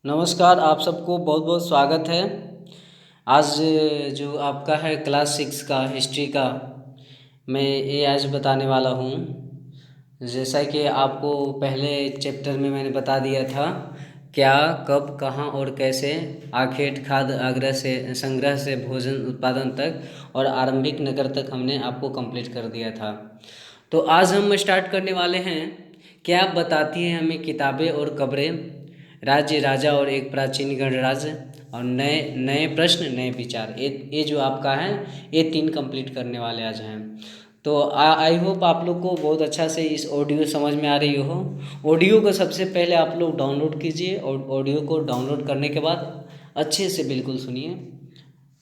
नमस्कार, आप सबको बहुत बहुत स्वागत है। आज जो आपका है क्लास 6 का हिस्ट्री का, मैं ये आज बताने वाला हूँ। जैसा कि आपको पहले चैप्टर में मैंने बता दिया था, क्या, कब, कहाँ और कैसे आखेट खाद्य आग्रह से संग्रह से भोजन उत्पादन तक और आरंभिक नगर तक हमने आपको कंप्लीट कर दिया था। तो आज हम स्टार्ट करने वाले हैं, क्या बताती हैं हमें किताबें और कब्रें, राज्य, राजा और एक प्राचीन गणराज्य, और नए नए प्रश्न नए विचार। ये जो आपका है, ये 3 कंप्लीट करने वाले आज हैं। तो आई होप आप लोग को बहुत अच्छा से इस ऑडियो समझ में आ रही हो। ऑडियो को सबसे पहले आप लोग डाउनलोड कीजिए और ऑडियो को डाउनलोड करने के बाद अच्छे से बिल्कुल सुनिए,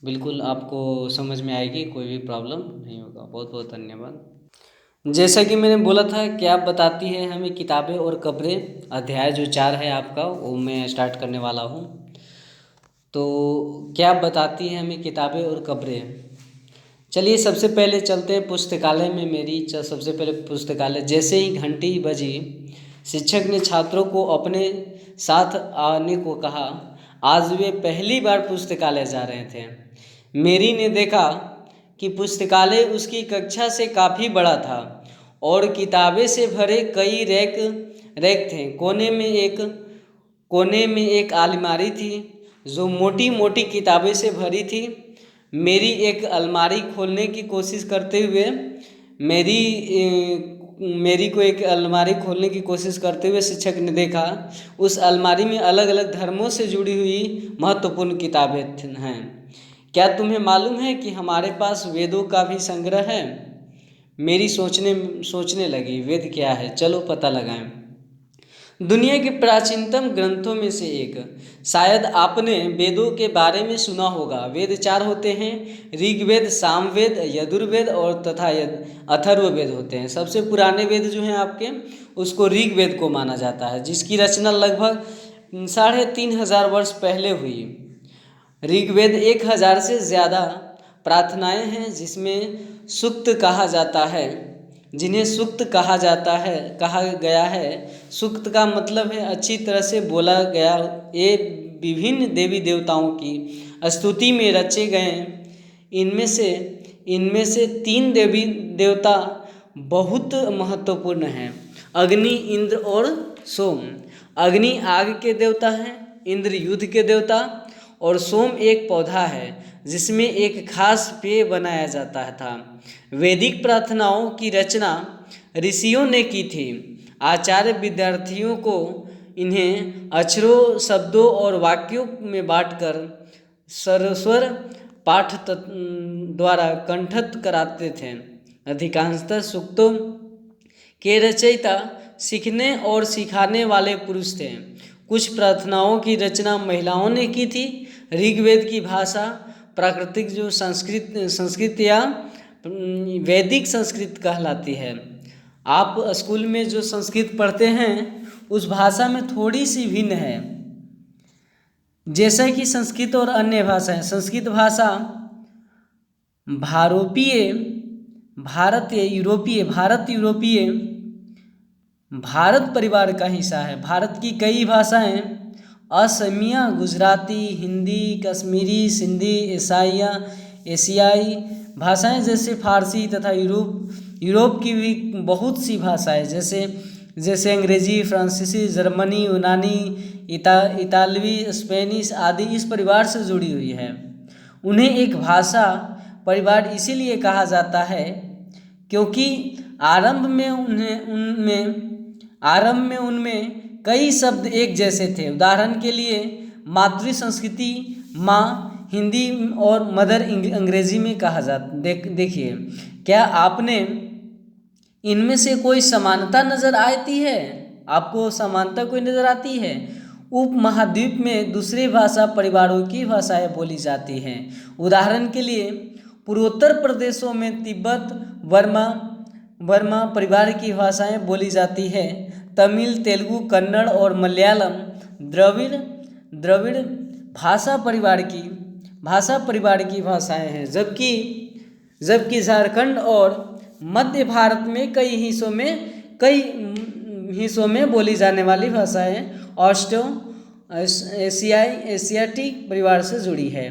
बिल्कुल आपको समझ में आएगी, कोई भी प्रॉब्लम नहीं होगा। बहुत बहुत धन्यवाद। जैसा कि मैंने बोला था, क्या बताती है हमें किताबें और कब्रें, अध्याय जो 4 है आपका, वो मैं स्टार्ट करने वाला हूँ। तो क्या बताती हैं हमें किताबें और कब्रें। चलिए सबसे पहले चलते हैं पुस्तकालय में। सबसे पहले पुस्तकालय। जैसे ही घंटी बजी, शिक्षक ने छात्रों को अपने साथ आने को कहा। आज वे पहली बार पुस्तकालय जा रहे थे। मेरी ने देखा कि पुस्तकालय उसकी कक्षा से काफ़ी बड़ा था और किताबें से भरे कई रैक रैक थे। कोने में एक अलमारी थी जो मोटी मोटी किताबें से भरी थी। मेरी एक अलमारी खोलने की कोशिश करते हुए मेरी मेरी को एक अलमारी खोलने की कोशिश करते हुए शिक्षक ने देखा। उस अलमारी में अलग अलग धर्मों से जुड़ी हुई महत्वपूर्ण किताबें हैं। क्या तुम्हें मालूम है कि हमारे पास वेदों का भी संग्रह है। मेरी सोचने लगी, वेद क्या है, चलो पता लगाएं। दुनिया के प्राचीनतम ग्रंथों में से एक। शायद आपने वेदों के बारे में सुना होगा। वेद 4 होते हैं, ऋग्वेद, सामवेद, यजुर्वेद और तथा अथर्ववेद होते हैं। सबसे पुराने वेद जो हैं आपके, उसको ऋग्वेद को माना जाता है, जिसकी रचना लगभग 3500 वर्ष पहले हुई। ऋग्वेद 1000 से ज़्यादा प्रार्थनाएं हैं जिन्हें सूक्त कहा गया है। सूक्त का मतलब है अच्छी तरह से बोला गया। ये विभिन्न देवी देवताओं की स्तुति में रचे गए। इनमें से 3 देवी देवता बहुत महत्वपूर्ण हैं, अग्नि, इंद्र और सोम। अग्नि आग के देवता हैं, इंद्र युद्ध के देवता, और सोम एक पौधा है जिसमें एक खास पेय बनाया जाता था। वैदिक प्रार्थनाओं की रचना ऋषियों ने की थी। आचार्य विद्यार्थियों को इन्हें अक्षरों, शब्दों और वाक्यों में बांटकर सरस्वर पाठ द्वारा कंठस्थ कराते थे। अधिकांशतः सूक्तों के रचयिता सीखने और सिखाने वाले पुरुष थे। कुछ प्रार्थनाओं की रचना महिलाओं ने की थी। ऋग्वेद की भाषा प्राकृतिक जो संस्कृत या वैदिक संस्कृत कहलाती है। आप स्कूल में जो संस्कृत पढ़ते हैं उस भाषा में थोड़ी सी भिन्न है। जैसा कि संस्कृत और अन्य भाषाएं, संस्कृत भाषा भारत परिवार का हिस्सा है। भारत की कई भाषाएं असमिया, गुजराती, हिंदी, कश्मीरी, सिंधी, एशियाई भाषाएं जैसे फारसी तथा यूरोप की भी बहुत सी भाषाएं जैसे अंग्रेजी, फ्रांसीसी, जर्मनी, यूनानी, इतालवी, स्पेनिश आदि इस परिवार से जुड़ी हुई है। उन्हें एक भाषा परिवार इसीलिए कहा जाता है क्योंकि आरंभ में उनमें कई शब्द एक जैसे थे। उदाहरण के लिए मातृ संस्कृति माँ हिंदी और मदर अंग्रेजी में कहा जाता। देखिए, क्या आपने इनमें से कोई समानता नजर आती है? आपको समानता कोई नजर आती है? उपमहाद्वीप में दूसरे भाषा परिवारों की भाषाएं बोली जाती हैं। उदाहरण के लिए पूर्वोत्तर प्रदेशों में तिब्बत, बर्मा परिवार की भाषाएं बोली जाती है। तमिल, तेलुगु, कन्नड़ और मलयालम द्रविड़ भाषा परिवार की भाषाएं हैं। जबकि झारखंड और मध्य भारत में कई हिस्सों में बोली जाने वाली भाषाएं एशियाटिक परिवार से जुड़ी है।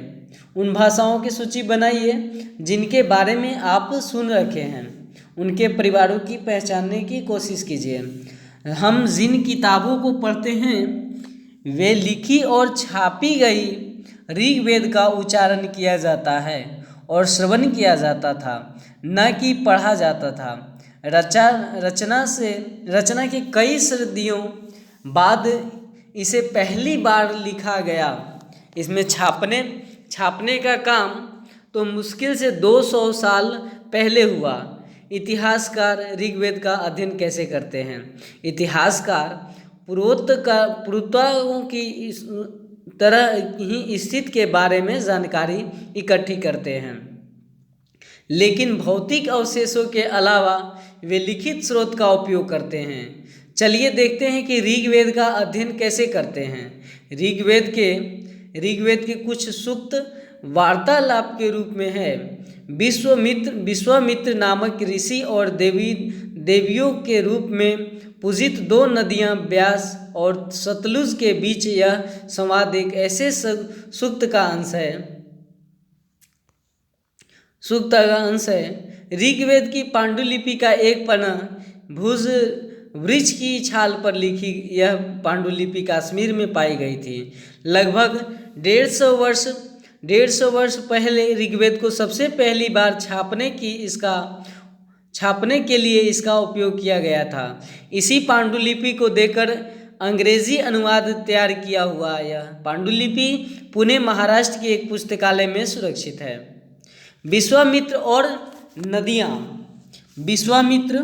उन भाषाओं की सूची बनाइए जिनके बारे में आप सुन रखे हैं, उनके परिवारों की पहचानने की कोशिश कीजिए। हम जिन किताबों को पढ़ते हैं वे लिखी और छापी गई ऋग्वेद का उच्चारण किया जाता है और श्रवण किया जाता था, न कि पढ़ा जाता था। रचना के कई सदियों बाद इसे पहली बार लिखा गया। इसमें छापने का काम तो मुश्किल से 200 साल पहले हुआ। इतिहासकार ऋग्वेद का अध्ययन कैसे करते हैं? इतिहासकार पुरातत्वों की इस तरह ही स्थिति के बारे में जानकारी इकट्ठी करते हैं, लेकिन भौतिक अवशेषों के अलावा वे लिखित स्रोत का उपयोग करते हैं। चलिए देखते हैं कि ऋग्वेद का अध्ययन कैसे करते हैं। ऋग्वेद के कुछ सूक्त वार्तालाप के रूप में है। विश्वामित्र नामक ऋषि और देवियों के रूप में पूजित 2 नदियां ब्यास और सतलुज के बीच यह संवाद एक ऐसे सूक्त का अंश है। ऋग्वेद की पांडुलिपि का एक पन्ना भुज वृक्ष की छाल पर लिखी यह पांडुलिपि कश्मीर में पाई गई थी। लगभग 150 वर्ष पहले ऋग्वेद को सबसे पहली बार छापने के लिए इसका उपयोग किया गया था। इसी पांडुलिपि को देखकर अंग्रेजी अनुवाद तैयार किया हुआ यह पांडुलिपि पुणे महाराष्ट्र की एक पुस्तकालय में सुरक्षित है। विश्वामित्र और नदियाँ। विश्वामित्र,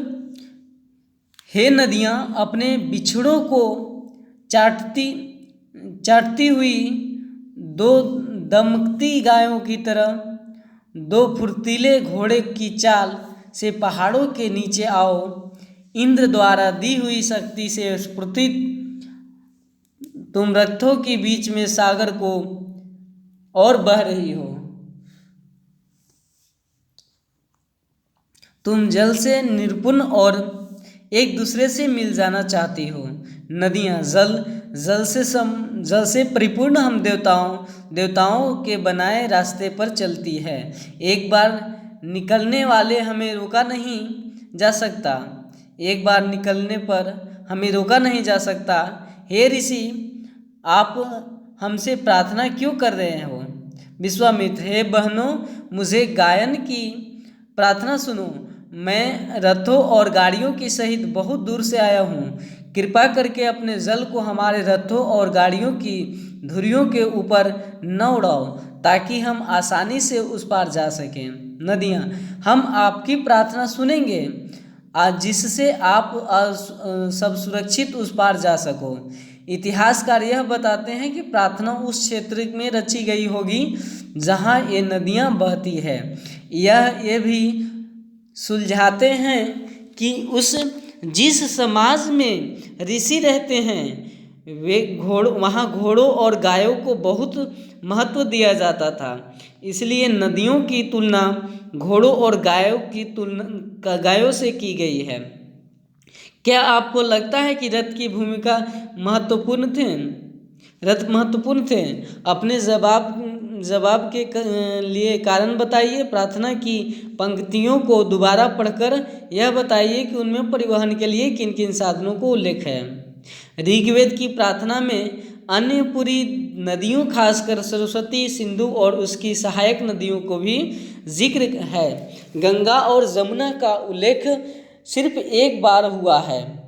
हे नदियाँ, अपने बिछड़ों को चाटती हुई 2 दमकती गायों की तरह 2 फुर्तीले घोड़े की चाल से पहाड़ों के नीचे आओ। इंद्र द्वारा दी हुई शक्ति से स्फूर्तित तुम रथों के बीच में सागर को और बह रही हो। तुम जल से निपुण और एक दूसरे से मिल जाना चाहती हो। नदियाँ, जल से परिपूर्ण हम देवताओं के बनाए रास्ते पर चलती है। एक बार निकलने वाले हमें रोका नहीं जा सकता। हे ऋषि, आप हमसे प्रार्थना क्यों कर रहे हो? विश्वामित्र, हे बहनों, मुझे गायन की प्रार्थना सुनो। मैं रथों और गाड़ियों के सहित बहुत दूर से आया हूँ। कृपा करके अपने जल को हमारे रथों और गाड़ियों की धुरियों के ऊपर न उड़ाओ, ताकि हम आसानी से उस पार जा सकें। नदियाँ, हम आपकी प्रार्थना सुनेंगे, जिससे आप सब सुरक्षित उस पार जा सको। इतिहासकार यह बताते हैं कि प्रार्थना उस क्षेत्र में रची गई होगी जहाँ ये नदियाँ बहती है। ये भी सुलझाते हैं कि जिस समाज में ऋषि रहते हैं वहाँ घोड़ों और गायों को बहुत महत्व दिया जाता था। इसलिए नदियों की तुलना घोड़ों और गायों से की गई है। क्या आपको लगता है कि रथ की भूमिका महत्वपूर्ण थे? अपने जवाब के लिए कारण बताइए। प्रार्थना की पंक्तियों को दोबारा पढ़कर यह बताइए कि उनमें परिवहन के लिए किन किन साधनों को उल्लेख है। ऋग्वेद की प्रार्थना में अन्य पूरी नदियों, खासकर सरस्वती, सिंधु और उसकी सहायक नदियों को भी जिक्र है। गंगा और जमुना का उल्लेख सिर्फ एक बार हुआ है।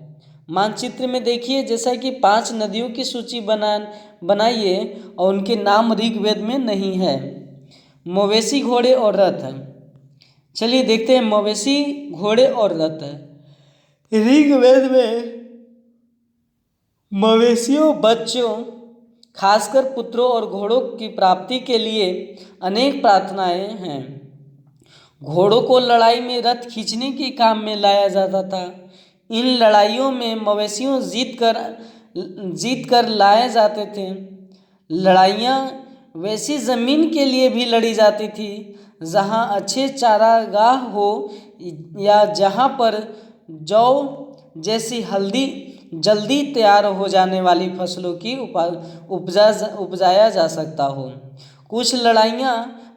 मानचित्र में देखिए, जैसा कि 5 नदियों की सूची बनाइए और उनके नाम ऋग्वेद में नहीं है। मवेशी, घोड़े और रथ। चलिए देखते हैं मवेशी, घोड़े और रथ। ऋग्वेद में मवेशियों, बच्चों, खासकर पुत्रों और घोड़ों की प्राप्ति के लिए अनेक प्रार्थनाएं हैं। घोड़ों को लड़ाई में रथ खींचने के काम में लाया जाता था। इन लड़ाइयों में मवेशियों जीत कर लाए जाते थे। लड़ाइयाँ वैसी ज़मीन के लिए भी लड़ी जाती थी जहाँ अच्छे चारागाह हो या जहाँ पर जौ जैसी जल्दी तैयार हो जाने वाली फसलों की उपजाया जा सकता हो। कुछ लड़ाइयाँ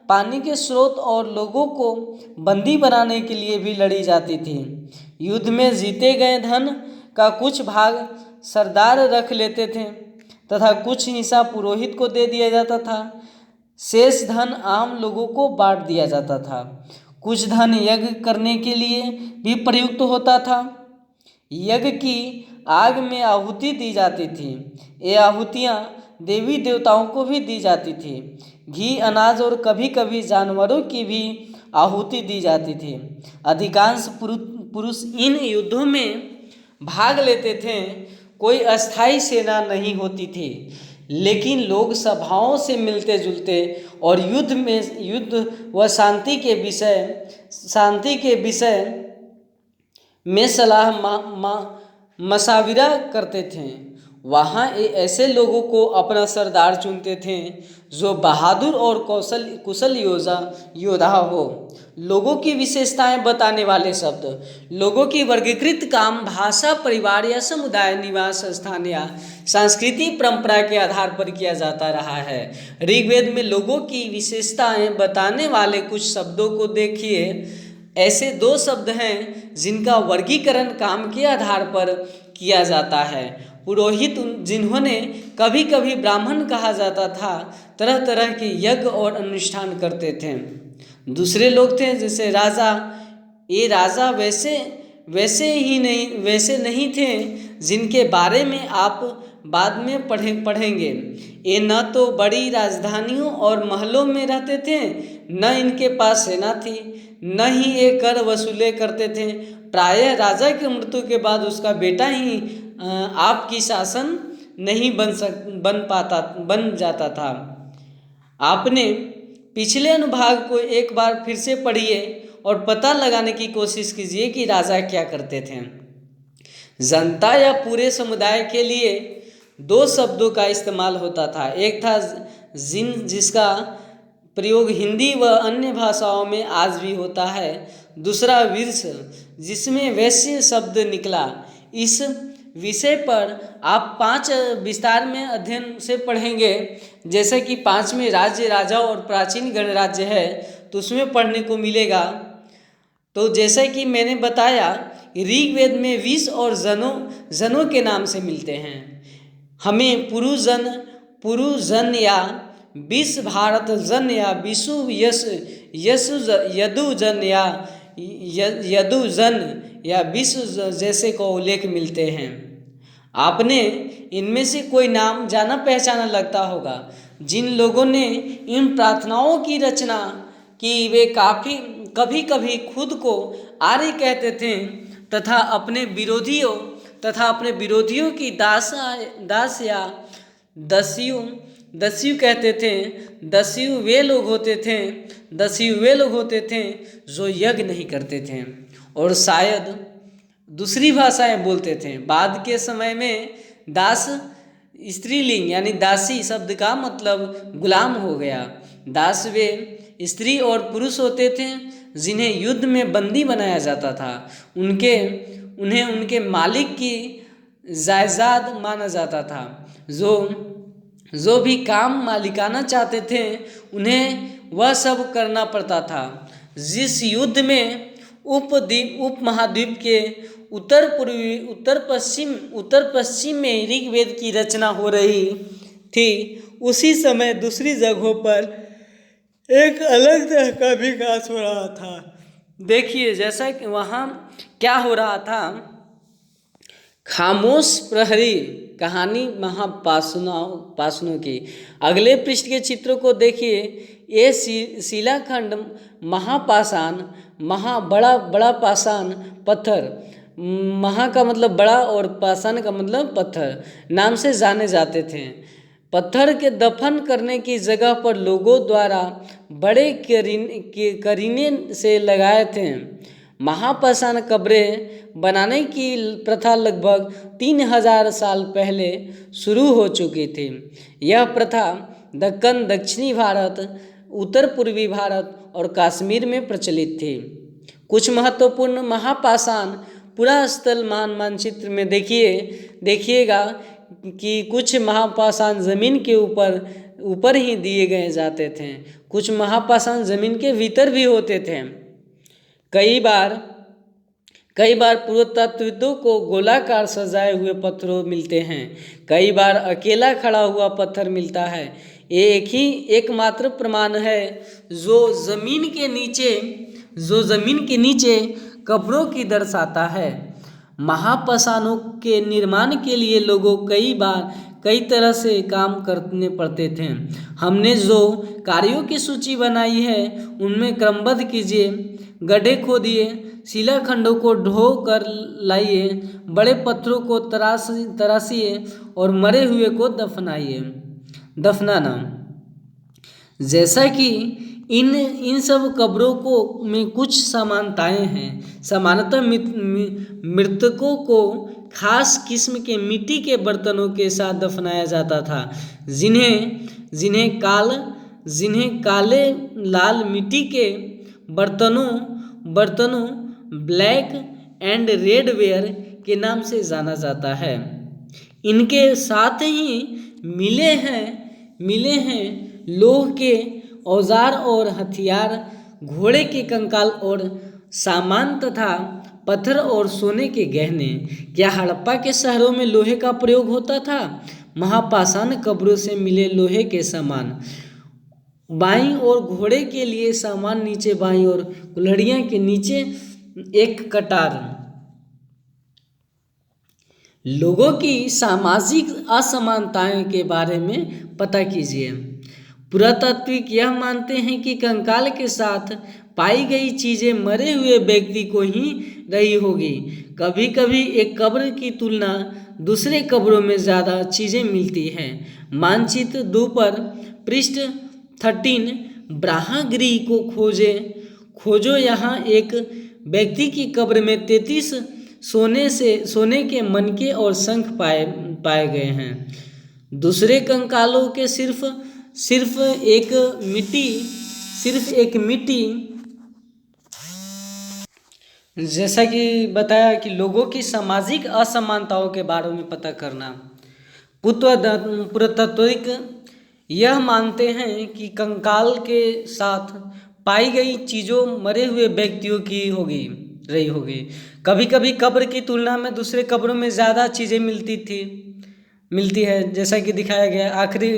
पानी के स्रोत और लोगों को बंदी बनाने के लिए भी लड़ी जाती थी। युद्ध में जीते गए धन का कुछ भाग सरदार रख लेते थे तथा कुछ हिस्सा पुरोहित को दे दिया जाता था। शेष धन आम लोगों को बांट दिया जाता था। कुछ धन यज्ञ करने के लिए भी प्रयुक्त होता था। यज्ञ की आग में आहुति दी जाती थी। ये आहुतियाँ देवी देवताओं को भी दी जाती थी। घी, अनाज और कभी कभी जानवरों की भी आहुति दी जाती थी। अधिकांश पुरुष इन युद्धों में भाग लेते थे। कोई अस्थायी सेना नहीं होती थी, लेकिन लोग सभाओं से मिलते जुलते और युद्ध व शांति के विषय में सलाह मशविरा करते थे। वहाँ ऐसे लोगों को अपना सरदार चुनते थे जो बहादुर और कुशल योद्धा हो। लोगों की विशेषताएं बताने वाले शब्द। लोगों की वर्गीकृत काम, भाषा, परिवार या समुदाय, निवास स्थान या सांस्कृतिक परंपरा के आधार पर किया जाता रहा है। ऋग्वेद में लोगों की विशेषताएं बताने वाले कुछ शब्दों को देखिए। ऐसे 2 शब्द हैं जिनका वर्गीकरण काम के आधार पर किया जाता है। पुरोहित, जिन्होंने कभी कभी ब्राह्मण कहा जाता था, तरह तरह के यज्ञ और अनुष्ठान करते थे। दूसरे लोग थे जैसे राजा। ये राजा वैसे नहीं थे जिनके बारे में आप बाद में पढ़ेंगे। ये न तो बड़ी राजधानियों और महलों में रहते थे, न इनके पास सेना थी, न ही ये कर वसूले करते थे। प्रायः राजा की मृत्यु के बाद उसका बेटा ही आपकी शासन नहीं बन जाता था। आपने पिछले अनुभाग को एक बार फिर से पढ़िए और पता लगाने की कोशिश कीजिए कि राजा क्या करते थे। जनता या पूरे समुदाय के लिए 2 शब्दों का इस्तेमाल होता था। एक था जिसका प्रयोग हिंदी व अन्य भाषाओं में आज भी होता है। दूसरा विर्स, जिसमें वैश्य शब्द निकला। इस विषय पर आप 5 विस्तार में अध्ययन से पढ़ेंगे। जैसे कि 5 में राज्य, राजा और प्राचीन गणराज्य है, तो उसमें पढ़ने को मिलेगा। तो जैसे कि मैंने बताया, ऋग्वेद में विष और जनों के नाम से मिलते हैं। हमें पुरुजन या विष, भारत जन या विषु, यदुजन या यदुजन या विश्व जैसे को उल्लेख मिलते हैं। आपने इनमें से कोई नाम जाना पहचाना लगता होगा। जिन लोगों ने इन प्रार्थनाओं की रचना की, वे कभी कभी खुद को आर्य कहते थे तथा अपने विरोधियों की दास या दस्यु कहते थे। दस्यु वे लोग होते थे जो यज्ञ नहीं करते थे और शायद दूसरी भाषाएं बोलते थे। बाद के समय में दास स्त्रीलिंग यानी दासी शब्द का मतलब गुलाम हो गया। दास वे स्त्री और पुरुष होते थे जिन्हें युद्ध में बंदी बनाया जाता था। उन्हें उनके मालिक की जायदाद माना जाता था। जो भी काम मालिकाना चाहते थे उन्हें वह सब करना पड़ता था। जिस युद्ध में उपमहाद्वीप के उत्तर पश्चिम में ऋग्वेद की रचना हो रही थी, उसी समय दूसरी जगहों पर एक अलग तरह का विकास हो रहा था। देखिए जैसा कि वहाँ क्या हो रहा था। खामोश प्रहरी कहानी महापाषाणों की। अगले पृष्ठ के चित्रों को देखिए। ये शिलाखंड महापाषाण, बड़ा पाषाण पत्थर, महा का मतलब बड़ा और पाषाण का मतलब पत्थर नाम से जाने जाते थे। पत्थर के दफन करने की जगह पर लोगों द्वारा बड़े करीने से लगाए थे। महापाषाण कब्रें बनाने की प्रथा लगभग 3000 साल पहले शुरू हो चुकी थी। यह प्रथा दक्कन, दक्षिणी भारत, उत्तर पूर्वी भारत और कश्मीर में प्रचलित थी। कुछ महत्वपूर्ण महापाषाण पूरा स्थल मानचित्र में देखिएगा कि कुछ महापाषाण ज़मीन के ऊपर ही दिए गए जाते थे, कुछ महापाषाण ज़मीन के भीतर भी होते थे। कई बार पुरातत्वविदों को गोलाकार सजाए हुए पत्थरों मिलते हैं, कई बार अकेला खड़ा हुआ पत्थर मिलता है। ये एकमात्र प्रमाण है जो ज़मीन के नीचे कब्रों की दर्शाता है। महापाषाणों के निर्माण के लिए लोगों कई तरह से काम करने पड़ते थे। हमने जो कार्यों की सूची बनाई है उनमें क्रमबद्ध कीजिए। गड्ढे खोदिए, शिलाखंडों को ढो कर लाइए, बड़े पत्थरों को तराशिए और मरे हुए को दफनाना। जैसा कि इन सब कब्रों में कुछ समानताएं हैं। सामान्यतः मृतकों को खास किस्म के मिट्टी के बर्तनों के साथ दफनाया जाता था, जिन्हें काले लाल मिट्टी के बर्तनों ब्लैक एंड रेड वेयर के नाम से जाना जाता है। इनके साथ ही मिले हैं लोह के औजार और हथियार, घोड़े के कंकाल और सामान तथा पत्थर और सोने के गहने। क्या हड़प्पा के शहरों में लोहे का प्रयोग होता था? महापाषाण कब्रों से मिले लोहे के सामान, बाईं ओर घोड़े के लिए सामान, नीचे बाईं ओर कुल्हाड़ियाँ के नीचे एक कटार। लोगों की सामाजिक असमानताएं के बारे में पता कीजिए। पुरातात्विक यह मानते हैं कि कंकाल के साथ पाई गई चीजें मरे हुए व्यक्ति को ही रही होगी। कभी कभी एक कब्र की तुलना दूसरे कब्रों में ज़्यादा चीज़ें मिलती हैं। मानचित्र 2 पर पृष्ठ 13 ब्राह्मगिरी को खोजो। यहाँ एक व्यक्ति की कब्र में 33 सोने के मनके और शंख पाए गए हैं। दूसरे कंकालों के सिर्फ एक मिट्टी जैसा कि बताया कि लोगों की सामाजिक असमानताओं के बारे में पता करना। पुरातात्विक यह मानते हैं कि कंकाल के साथ पाई गई चीज़ों मरे हुए व्यक्तियों की रही होगी। कभी कभी कब्र की तुलना में दूसरे कब्रों में ज़्यादा चीज़ें मिलती है, जैसा कि दिखाया गया। आखिरी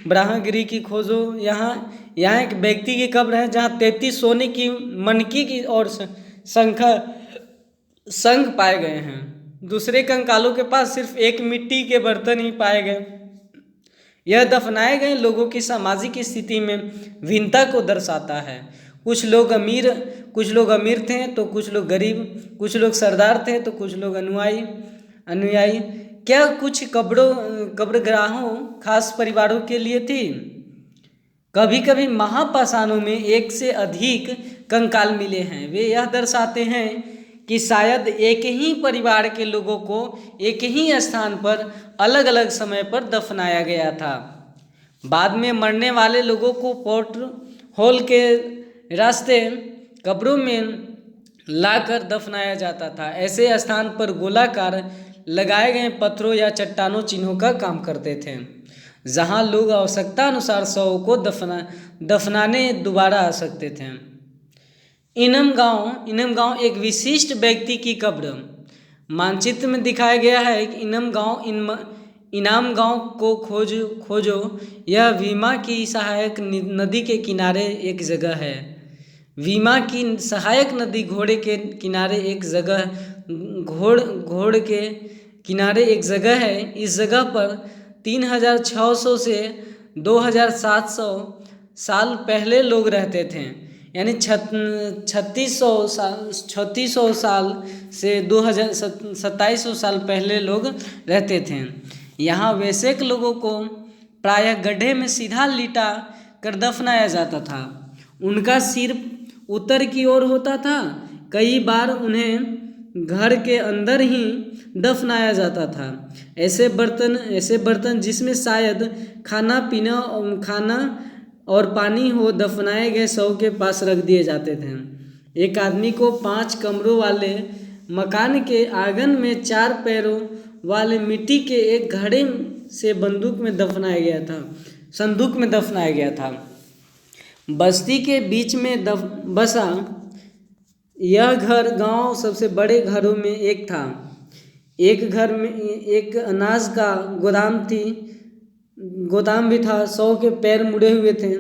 ब्राह्मगिरी की खोजो। यहाँ एक व्यक्ति की कब्र है जहाँ 33 सोने की मनकी की और शंख पाए गए हैं। दूसरे कंकालों के पास सिर्फ एक मिट्टी के बर्तन ही पाए गए। यह दफनाए गए लोगों की सामाजिक स्थिति में भिन्नता को दर्शाता है। कुछ लोग अमीर थे तो कुछ लोग गरीब, कुछ लोग सरदार थे तो कुछ लोग अनुयायी। क्या कुछ कब्रगाहों खास परिवारों के लिए थी? कभी कभी महापाषाणों में एक से अधिक कंकाल मिले हैं। वे यह दर्शाते हैं कि शायद एक ही परिवार के लोगों को एक ही स्थान पर अलग अलग समय पर दफनाया गया था। बाद में मरने वाले लोगों को पोर्ट होल के रास्ते कब्रों में लाकर दफनाया जाता था। ऐसे स्थान पर गोलाकार लगाए गए पत्थरों या चट्टानों चिन्हों का काम करते थे, जहां लोग आवश्यकता अनुसार शव को दफनाने दोबारा आ सकते थे। इनम गांव एक विशिष्ट व्यक्ति की कब्र। मानचित्र में दिखाया गया है कि इनाम गांव को खोजो। यह वीमा की सहायक नदी के किनारे एक जगह है। वीमा की सहायक नदी घोड़े के किनारे एक जगह है। इस जगह पर 3600 से 2700 साल पहले लोग रहते थे, यानी 3600 साल से 2700 साल पहले लोग रहते थे। यहाँ वैश्विक लोगों को प्रायः गड्ढे में सीधा लिटा कर दफनाया जाता था। उनका सिर उत्तर की ओर होता था। कई बार उन्हें घर के अंदर ही दफनाया जाता था। ऐसे बर्तन जिसमें शायद खाना और पानी हो, दफनाए गए शव के पास रख दिए जाते थे। एक आदमी को 5 कमरों वाले मकान के आंगन में 4 पैरों वाले मिट्टी के एक घड़े से संदूक में दफनाया गया था। बस्ती के बीच में बसा यह घर गांव सबसे बड़े घरों में एक था। एक घर में एक अनाज का गोदाम भी था। 100 के पैर मुड़े हुए थे।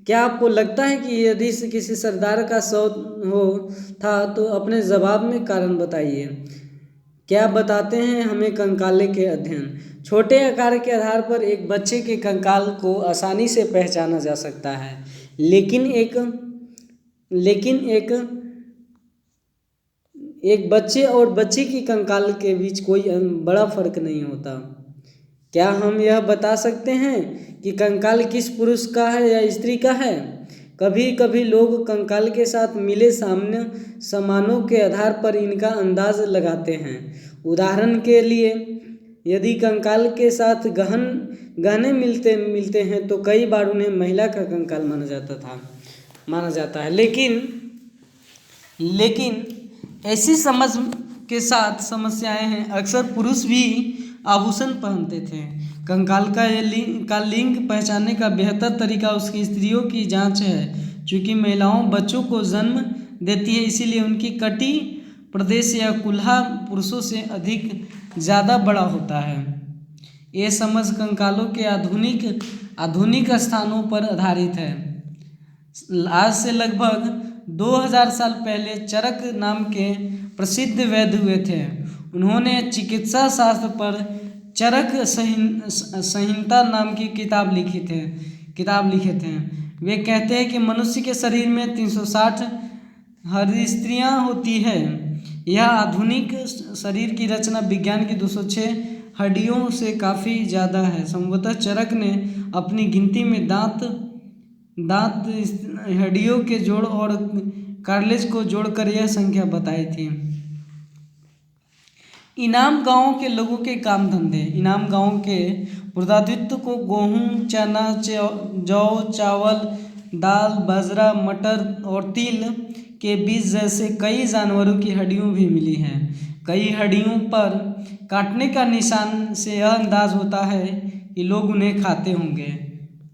क्या आपको लगता है कि यदि किसी सरदार का 100 था तो अपने जवाब में कारण बताइए। क्या बताते हैं हमें कंकाले के अध्ययन। छोटे आकार के आधार पर एक बच्चे के कंकाल को आसानी से पहचाना जा सकता है, लेकिन एक बच्चे और बच्ची की कंकाल के बीच कोई बड़ा फर्क नहीं होता। क्या हम यह बता सकते हैं कि कंकाल किस पुरुष का है या स्त्री का है। कभी कभी लोग कंकाल के साथ मिले सामानों के आधार पर इनका अंदाज लगाते हैं। उदाहरण के लिए, यदि कंकाल के साथ गहने मिलते हैं तो कई बार उन्हें महिला का कंकाल माना जाता है। लेकिन ऐसी समझ के साथ समस्याएं हैं। अक्सर पुरुष भी आभूषण पहनते थे। कंकाल का लिंग पहचानने का बेहतर तरीका उसकी स्त्रियों की जांच है। चूँकि महिलाओं बच्चों को जन्म देती है, इसीलिए उनकी कटी प्रदेश या कुल्हा पुरुषों से ज़्यादा बड़ा होता है। ये समझ कंकालों के आधुनिक स्थानों पर आधारित है। आज से लगभग 2000 साल पहले चरक नाम के प्रसिद्ध वैद्य हुए थे। उन्होंने चिकित्सा शास्त्र पर चरक संहिता नाम की किताब लिखे थे। वे कहते हैं कि मनुष्य के शरीर में 360 हड्डियाँ होती है। यह आधुनिक शरीर की रचना विज्ञान की 206 हड्डियों से काफ़ी ज़्यादा है। संभवतः चरक ने अपनी गिनती में दांत हड्डियों के जोड़ और कार्टिलेज को जोड़कर यह संख्या बताई थी। इनाम गांव के लोगों के काम धंधे। इनाम गांव के पुरातत्व को गेहूँ, चना, जौ, चावल, दाल, बाजरा, मटर और तिल के बीज जैसे कई जानवरों की हड्डियाँ भी मिली हैं। कई हड्डियों पर काटने का निशान से यह अंदाज होता है कि लोग उन्हें खाते होंगे।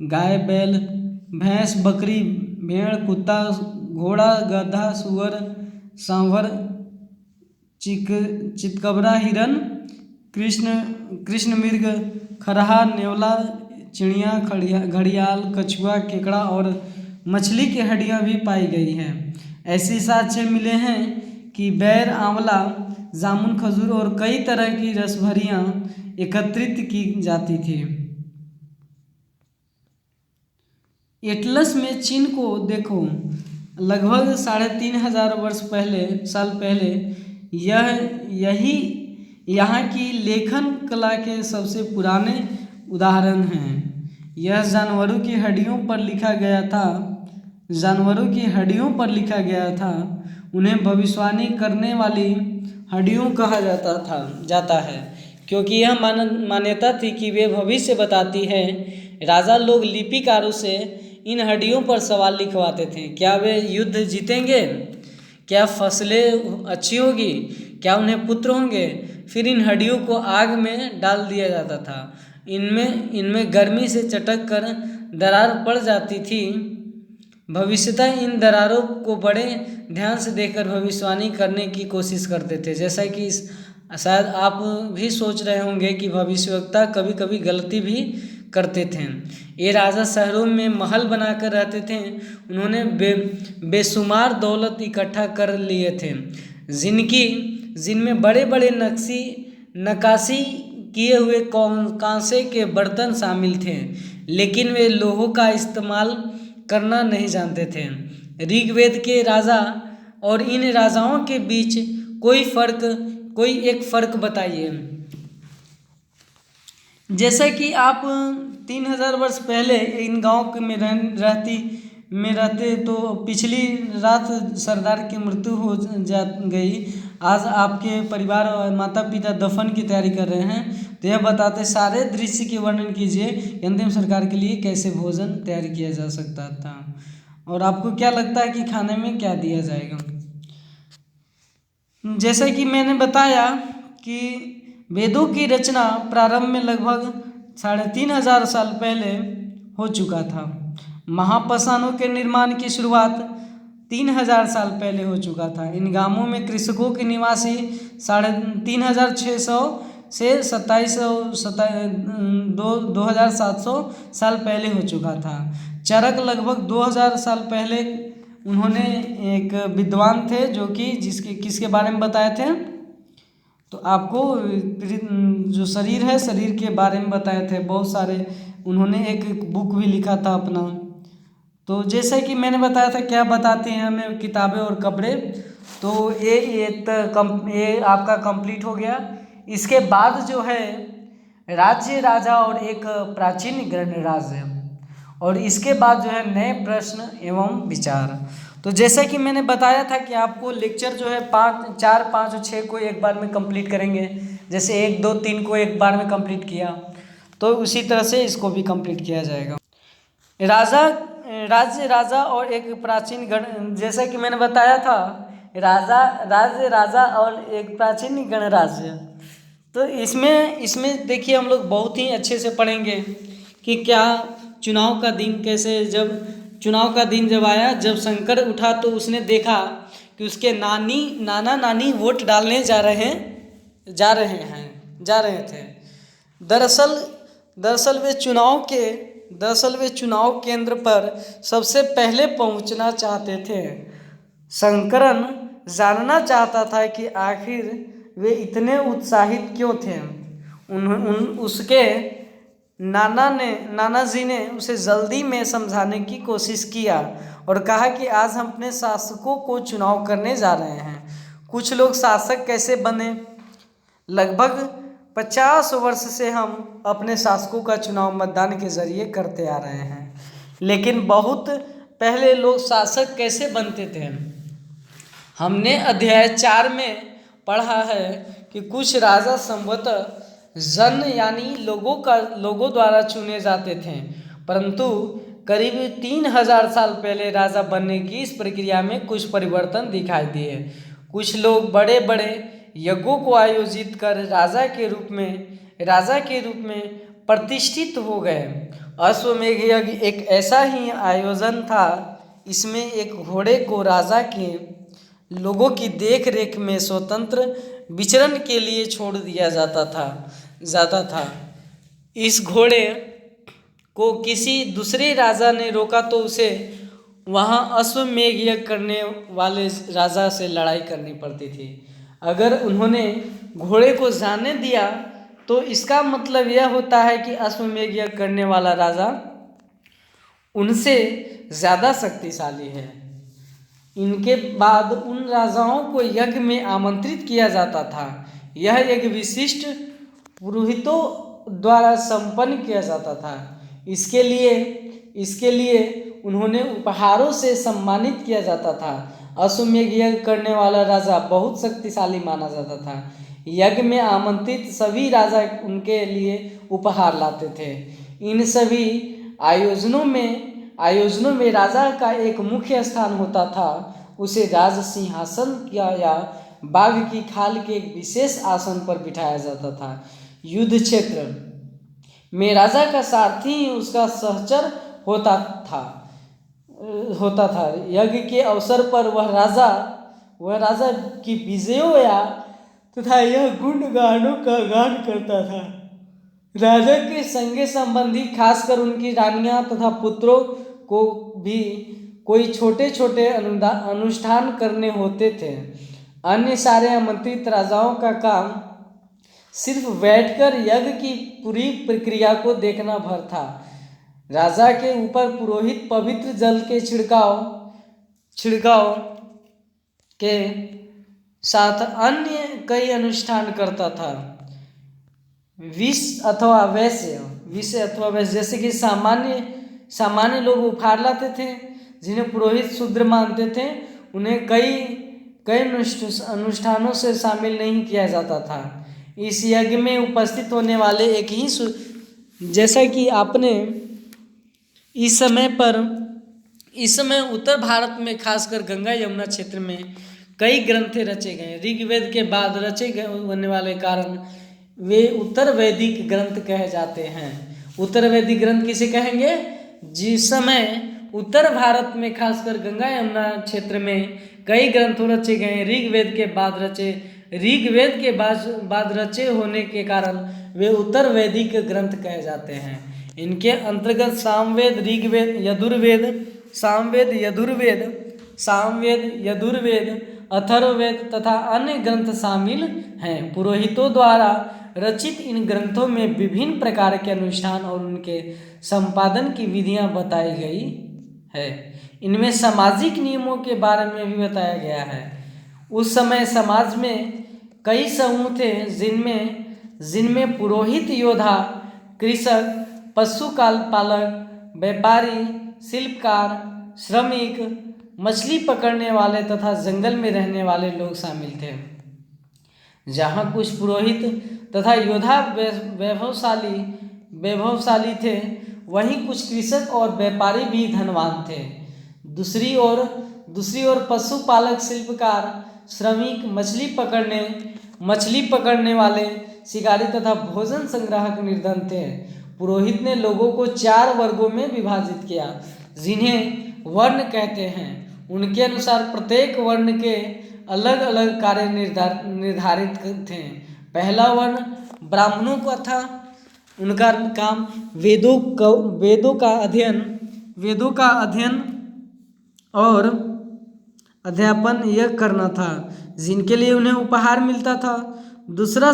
गाय, बैल, भैंस, बकरी, भेड़, कुत्ता, घोड़ा, गधा, सुअर, सांभर, चितकबरा, हिरन, कृष्ण मृग, खरहा, नेवला, चिड़िया, घड़ियाल, कछुआ, केकड़ा और मछली की हड्डियाँ भी पाई गई हैं। ऐसे साक्ष्य मिले हैं कि बेर, आंवला, जामुन, खजूर और कई तरह की रसभरियाँ एकत्रित की जाती थी। एटलस में चीन को देखो। लगभग 3500 साल पहले यही यहाँ की लेखन कला के सबसे पुराने उदाहरण हैं। यह जानवरों की हड्डियों पर लिखा गया था। उन्हें भविष्यवाणी करने वाली हड्डियों कहा जाता है, क्योंकि यह मान्यता थी कि वे भविष्य बताती हैं। राजा लोग लिपिकारों से इन हड्डियों पर सवाल लिखवाते थे। क्या वे युद्ध जीतेंगे? क्या फसलें अच्छी होगी? क्या उन्हें पुत्र होंगे? फिर इन हड्डियों को आग में डाल दिया जाता था। इनमें गर्मी से चटक कर दरार पड़ जाती थी। भविष्यतः इन दरारों को बड़े ध्यान से देखकर भविष्यवाणी करने की कोशिश करते थे। जैसा कि शायद आप भी सोच रहे होंगे कि भविष्यवक्ता कभी कभी गलती भी करते थे। ये राजा शहरों में महल बनाकर रहते थे। उन्होंने बेशुमार दौलत इकट्ठा कर लिए थे, जिनमें बड़े बड़े नक्काशी किए हुए कांसे के बर्तन शामिल थे, लेकिन वे लोहों का इस्तेमाल करना नहीं जानते थे। ऋग्वेद के राजा और इन राजाओं के बीच कोई एक फर्क बताइए। जैसा कि आप 3000 वर्ष पहले इन गांव में रहते तो पिछली रात सरदार की मृत्यु हो गई। आज आपके परिवार और माता पिता दफन की तैयारी कर रहे हैं, तो यह बताते सारे दृश्य के वर्णन कीजिए। अंतिम संस्कार के लिए कैसे भोजन तैयार किया जा सकता था, और आपको क्या लगता है कि खाने में क्या दिया जाएगा। जैसा कि मैंने बताया कि वेदों की रचना प्रारंभ में लगभग 3500 साल पहले हो चुका था। महापाषाणों के निर्माण की शुरुआत 3000 साल पहले हो चुका था। इन गांवों में कृषकों के निवासी 3600 से 2700 साल पहले हो चुका था। चरक लगभग 2000 साल पहले उन्होंने एक विद्वान थे जो कि किसके बारे में बताए थे, तो आपको जो शरीर है, शरीर के बारे में बताए थे। बहुत सारे उन्होंने एक बुक भी लिखा था अपना। तो जैसे कि मैंने बताया था क्या बताते हैं हमें किताबें और कपड़े, तो ये आपका कंप्लीट हो गया। इसके बाद जो है राज्य, राजा और एक प्राचीन गणराज्य, और इसके बाद जो है नए प्रश्न एवं विचार। तो जैसा कि मैंने बताया था कि आपको लेक्चर जो है 5, 4, 5 और 6 को एक बार में कंप्लीट करेंगे। जैसे 1, 2, 3 को एक बार में कंप्लीट किया, तो उसी तरह से इसको भी कंप्लीट किया जाएगा। राज्य, राजा और एक प्राचीन गण, जैसा कि मैंने बताया था राज्य, राजा और एक प्राचीन गणराज्य। तो इसमें देखिए हम लोग बहुत ही अच्छे से पढ़ेंगे कि क्या चुनाव का दिन कैसे, जब चुनाव का दिन जब आया, जब शंकर उठा तो उसने देखा कि उसके नाना नानी वोट डालने जा रहे थे। दरअसल वे चुनाव केंद्र पर सबसे पहले पहुंचना चाहते थे। शंकरन जानना चाहता था कि आखिर वे इतने उत्साहित क्यों थे। उसके नाना जी ने उसे जल्दी में समझाने की कोशिश किया और कहा कि आज हम अपने शासकों को चुनाव करने जा रहे हैं। कुछ लोग शासक कैसे बने? लगभग 50 वर्ष से हम अपने शासकों का चुनाव मतदान के जरिए करते आ रहे हैं, लेकिन बहुत पहले लोग शासक कैसे बनते थे? हमने अध्याय 4 में पढ़ा है कि कुछ राजा संभवतः जन यानी लोगों द्वारा चुने जाते थे, परंतु करीब 3000 साल पहले राजा बनने की इस प्रक्रिया में कुछ परिवर्तन दिखाई दिए। कुछ लोग बड़े बड़े यज्ञों को आयोजित कर राजा के रूप में प्रतिष्ठित हो गए। अश्वमेध यज्ञ एक ऐसा ही आयोजन था। इसमें एक घोड़े को राजा के लोगों की देख रेख में स्वतंत्र विचरण के लिए छोड़ दिया जाता था। इस घोड़े को किसी दूसरे राजा ने रोका तो उसे वहां अश्वमेध यज्ञ करने वाले राजा से लड़ाई करनी पड़ती थी। अगर उन्होंने घोड़े को जाने दिया तो इसका मतलब यह होता है कि अश्वमेध यज्ञ करने वाला राजा उनसे ज़्यादा शक्तिशाली है। इनके बाद उन राजाओं को यज्ञ में आमंत्रित किया जाता था। यह एक विशिष्ट पुरोहितों द्वारा संपन्न किया जाता था। इसके लिए उन्होंने उपहारों से सम्मानित किया जाता था। अश्वमेध यज्ञ करने वाला राजा बहुत शक्तिशाली माना जाता था। यज्ञ में आमंत्रित सभी राजा उनके लिए उपहार लाते थे। इन सभी आयोजनों में राजा का एक मुख्य स्थान होता था। उसे राज सिंहासन या बाघ की खाल के एक विशेष आसन पर बिठाया जाता था। युद्ध क्षेत्र में राजा का सारथी उसका सहचर होता था। यज्ञ के अवसर पर वह राजा की विजयों तथा यह गुणगानों का गान करता था। राजा के संगे संबंधी, खासकर उनकी रानियां तथा पुत्रों को भी कोई छोटे छोटे अनुष्ठान करने होते थे। अन्य सारे आमंत्रित राजाओं का काम सिर्फ बैठकर यज्ञ की पूरी प्रक्रिया को देखना भर था। राजा के ऊपर पुरोहित पवित्र जल के छिड़काव के साथ अन्य कई अनुष्ठान करता था। विष अथवा वैश्य, जैसे कि सामान्य लोग उपहार लाते थे, जिन्हें पुरोहित शूद्र मानते थे, उन्हें कई अनुष्ठानों से शामिल नहीं किया जाता था। इस यज्ञ में उपस्थित होने वाले जैसा कि आपने इस समय उत्तर भारत में खासकर गंगा यमुना क्षेत्र में कई ग्रंथ रचे गए। ऋग्वेद के बाद रचे गए होने वाले कारण वे उत्तर वैदिक ग्रंथ कहे जाते हैं। उत्तर वैदिक ग्रंथ किसे कहेंगे? जिस समय उत्तर भारत में खासकर गंगा यमुना क्षेत्र में कई ग्रंथ रचे गए, ऋग्वेद के बाद रचे होने के कारण वे उत्तर वैदिक ग्रंथ कहे जाते हैं। इनके अंतर्गत सामवेद, ऋग्वेद, यजुर्वेद, अथर्ववेद तथा अन्य ग्रंथ शामिल हैं। पुरोहितों द्वारा रचित इन ग्रंथों में विभिन्न प्रकार के अनुष्ठान और उनके संपादन की विधियां बताई गई है। इनमें सामाजिक नियमों के बारे में भी बताया गया है। उस समय समाज में कई समूह थे जिनमें पुरोहित, योद्धा, कृषक, पशु पालक, व्यापारी, शिल्पकार, श्रमिक, मछली पकड़ने वाले तथा जंगल में रहने वाले लोग शामिल थे। जहाँ कुछ पुरोहित तथा योद्धा वैभवशाली थे, वहीं कुछ कृषक और व्यापारी भी धनवान थे। दूसरी ओर पशुपालक, शिल्पकार, श्रमिक, मछली पकड़ने वाले, शिकारी तथा भोजन संग्राहक निर्धन थे। पुरोहित ने लोगों को 4 वर्गों में विभाजित किया, जिन्हें वर्ण कहते हैं। उनके अनुसार प्रत्येक वर्ण के अलग अलग कार्य निर्धारित थे। पहला वर्ण ब्राह्मणों का था। उनका काम वेदों का अध्ययन और अध्यापन यह करना था, जिनके लिए उन्हें उपहार मिलता था। दूसरा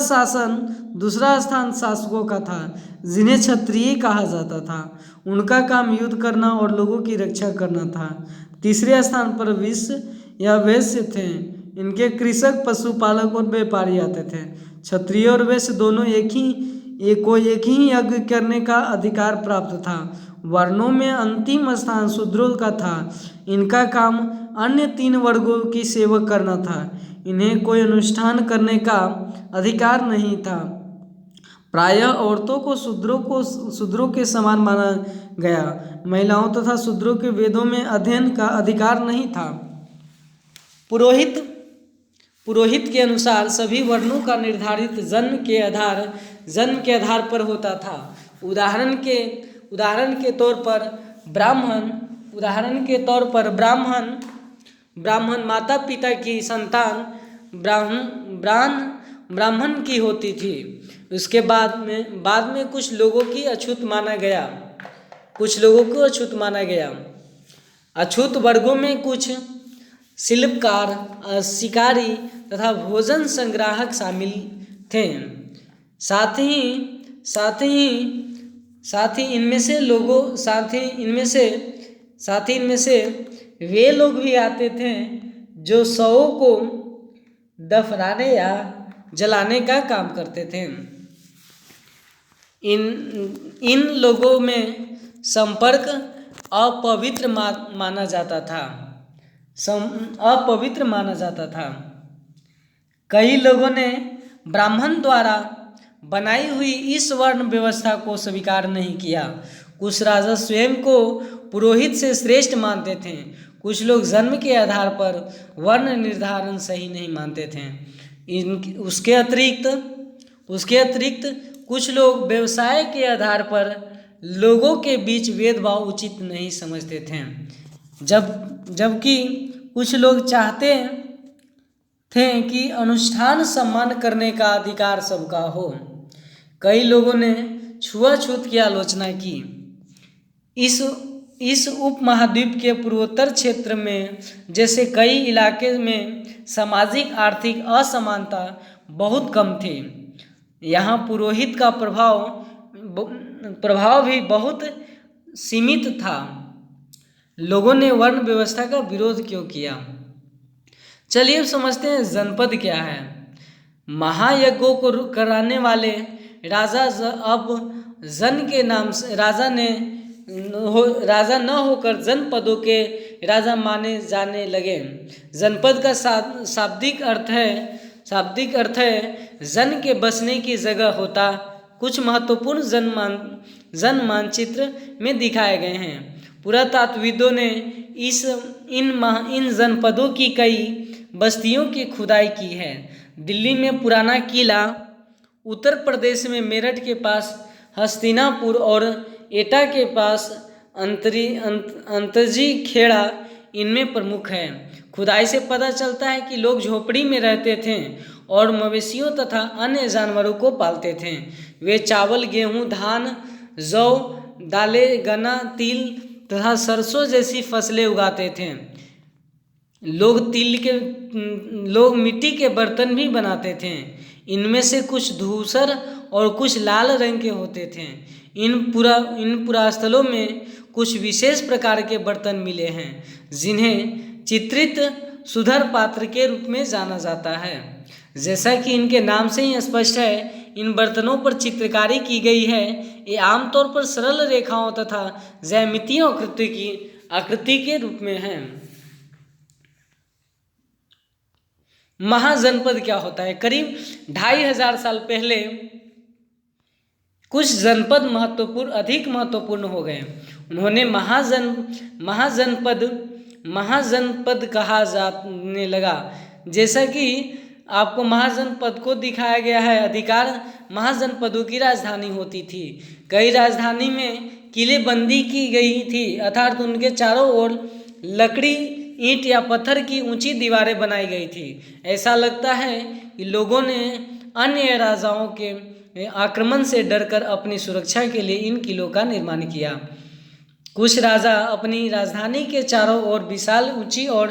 स्थान शासकों का था, जिन्हें क्षत्रिय कहा जाता था। उनका काम युद्ध करना और लोगों की रक्षा करना था। तीसरे स्थान पर वैश्य थे। इनके कृषक, पशुपालक और व्यापारी आते थे। क्षत्रिय और वैश्य दोनों एक ही यज्ञ करने का अधिकार प्राप्त था। वर्णों में अंतिम स्थान शूद्रों का था। इनका काम अन्य 3 वर्गों की सेवा करना था। इन्हें कोई अनुष्ठान करने का अधिकार नहीं था। प्रायः औरतों को शूद्रों के समान माना गया। महिलाओं तथा शूद्रों के वेदों में अध्ययन का अधिकार नहीं था। पुरोहित के अनुसार सभी वर्णों का निर्धारित जन्म के आधार पर होता था। उदाहरण के तौर पर ब्राह्मण माता पिता की संतान ब्राह्मण की होती थी। उसके बाद में कुछ लोगों को अछूत माना गया। अछूत वर्गों में कुछ शिल्पकार, शिकारी तथा भोजन संग्राहक शामिल थे। साथ ही इनमें से वे लोग भी आते थे जो शवों को दफनाने या जलाने का काम करते थे। इन लोगों में संपर्क अपवित्र माना जाता था। कई लोगों ने ब्राह्मण द्वारा बनाई हुई इस वर्ण व्यवस्था को स्वीकार नहीं किया। कुछ राजा स्वयं को पुरोहित से श्रेष्ठ मानते थे। कुछ लोग जन्म के आधार पर वर्ण निर्धारण सही नहीं मानते थे। उसके अतिरिक्त कुछ लोग व्यवसाय के आधार पर लोगों के बीच भेदभाव उचित नहीं समझते थे, जबकि कुछ लोग चाहते थे कि अनुष्ठान सम्मान करने का अधिकार सबका हो। कई लोगों ने छुआछूत की आलोचना की। इस उपमहाद्वीप के पूर्वोत्तर क्षेत्र में जैसे कई इलाके में सामाजिक आर्थिक असमानता बहुत कम थी। यहाँ पुरोहित का प्रभाव भी बहुत सीमित था। लोगों ने वर्ण व्यवस्था का विरोध क्यों किया? चलिए अब समझते हैं जनपद क्या है। महायज्ञों को कराने वाले राजा अब जन के नाम से राजा न होकर जनपदों के राजा माने जाने लगे। जनपद का शाब्दिक अर्थ है जन के बसने की जगह होता। कुछ महत्वपूर्ण जन मानचित्र में दिखाए गए हैं। पुरातत्वविदों ने इन जनपदों की कई बस्तियों की खुदाई की है। दिल्ली में पुराना किला, उत्तर प्रदेश में मेरठ के पास हस्तिनापुर और एटा के पास अंतरजी खेड़ा इनमें प्रमुख है। खुदाई से पता चलता है कि लोग झोपड़ी में रहते थे और मवेशियों तथा अन्य जानवरों को पालते थे। वे चावल, गेहूं, धान, जौ, दालें, गन्ना, तिल तथा सरसों जैसी फसलें उगाते थे। लोग मिट्टी के बर्तन भी बनाते थे। इनमें से कुछ धूसर और कुछ लाल रंग के होते थे। इन पुरास्थलों में कुछ विशेष प्रकार के बर्तन मिले हैं जिन्हें चित्रित सुधर पात्र के रूप में जाना जाता है। जैसा कि इनके नाम से ही स्पष्ट है, इन बर्तनों पर चित्रकारी की गई है। ये आमतौर पर सरल रेखाओं तथा ज्यामितीय आकृति के रूप में हैं। महाजनपद क्या होता है? करीब 2500 साल पहले कुछ जनपद अधिक महत्वपूर्ण हो गए। उन्होंने महाजनपद कहा जाने लगा। जैसा कि आपको महाजनपद को दिखाया गया है, अधिकार महाजनपदों की राजधानी होती थी। कई राजधानी में किलेबंदी की गई थी, अर्थात उनके चारों ओर लकड़ी, ईंट या पत्थर की ऊंची दीवारें बनाई गई थी। ऐसा लगता है कि लोगों ने अन्य राजाओं के आक्रमण से डरकर अपनी सुरक्षा के लिए इन किलों का निर्माण किया। कुछ राजा अपनी राजधानी के चारों ओर विशाल, ऊंची और